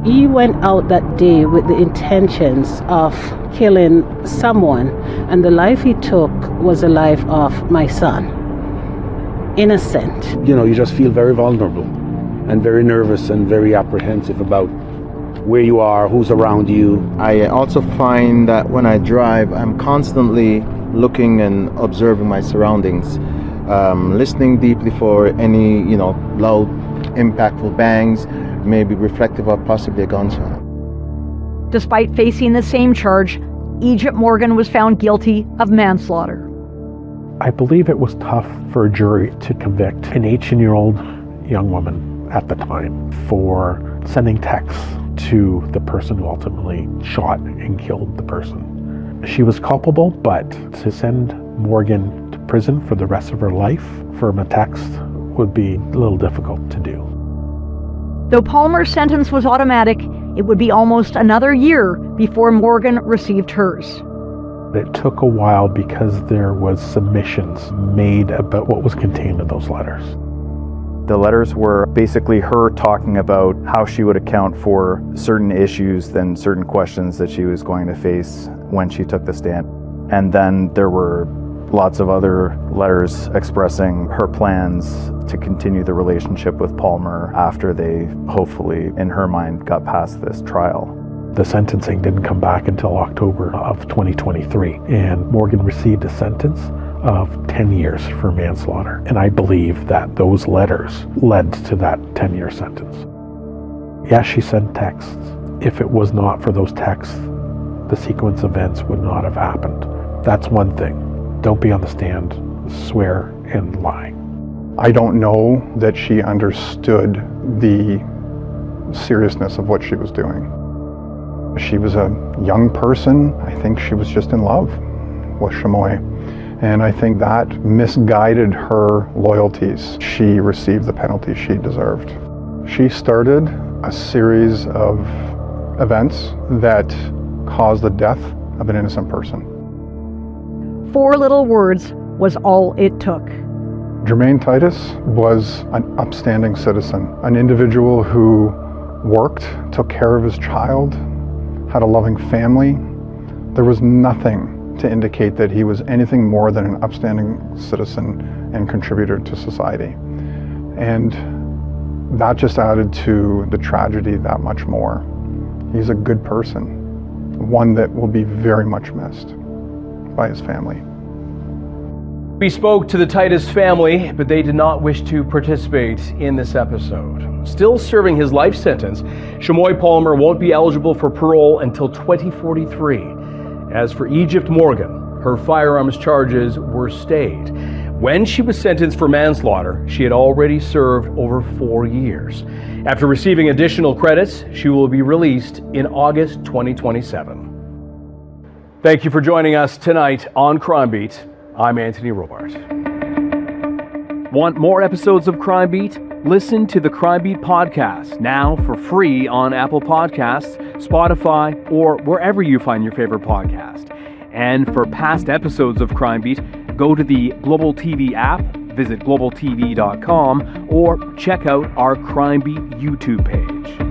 S8: He went out that day with the intentions of killing someone, and the life he took was the life of my son. Innocent.
S9: You just feel very vulnerable and very nervous and very apprehensive about where you are, who's around you.
S13: I also find that when I drive, I'm constantly looking and observing my surroundings, listening deeply for any, loud, impactful bangs, maybe reflective of possibly a gunshot.
S29: Despite facing the same charge, Egypt Morgan was found guilty of manslaughter.
S3: I believe it was tough for a jury to convict an 18-year-old young woman at the time for sending texts to the person who ultimately shot and killed the person. She was culpable, but to send Morgan to prison for the rest of her life from a text would be a little difficult to do.
S29: Though Palmer's sentence was automatic, it would be almost another year before Morgan received hers.
S3: It took a while because there was submissions made about what was contained in those letters.
S4: The letters were basically her talking about how she would account for certain issues and certain questions that she was going to face when she took the stand. And then there were lots of other letters expressing her plans to continue the relationship with Palmer after they, hopefully, in her mind, got past this trial.
S3: The sentencing didn't come back until October of 2023, and Morgan received a sentence of 10 years for manslaughter. And I believe that those letters led to that 10-year sentence. Yes, she sent texts. If it was not for those texts, the sequence of events would not have happened. That's one thing. Don't be on the stand, swear, and lie.
S26: I don't know that she understood the seriousness of what she was doing. She was a young person. I think she was just in love with Shamoy. And I think that misguided her loyalties. She received the penalty she deserved. She started a series of events that caused the death of an innocent person.
S29: 4 little words was all it took.
S26: Jermaine Titus was an upstanding citizen, an individual who worked, took care of his child, had a loving family. There was nothing to indicate that he was anything more than an upstanding citizen and contributor to society. And that just added to the tragedy that much more. He's a good person, one that will be very much missed by his family.
S10: We spoke to the Titus family, but they did not wish to participate in this episode. Still serving his life sentence, Shamoy Palmer won't be eligible for parole until 2043. As for Egypt Morgan, her firearms charges were stayed. When she was sentenced for manslaughter, she had already served over 4 years. After receiving additional credits, she will be released in August 2027. Thank you for joining us tonight on Crime Beat. I'm Anthony Robart. Want more episodes of Crime Beat? Listen to the Crime Beat podcast now for free on Apple Podcasts, Spotify, or wherever you find your favorite podcast. And for past episodes of Crime Beat, go to the Global TV app, visit globaltv.com, or check out our Crime Beat YouTube page.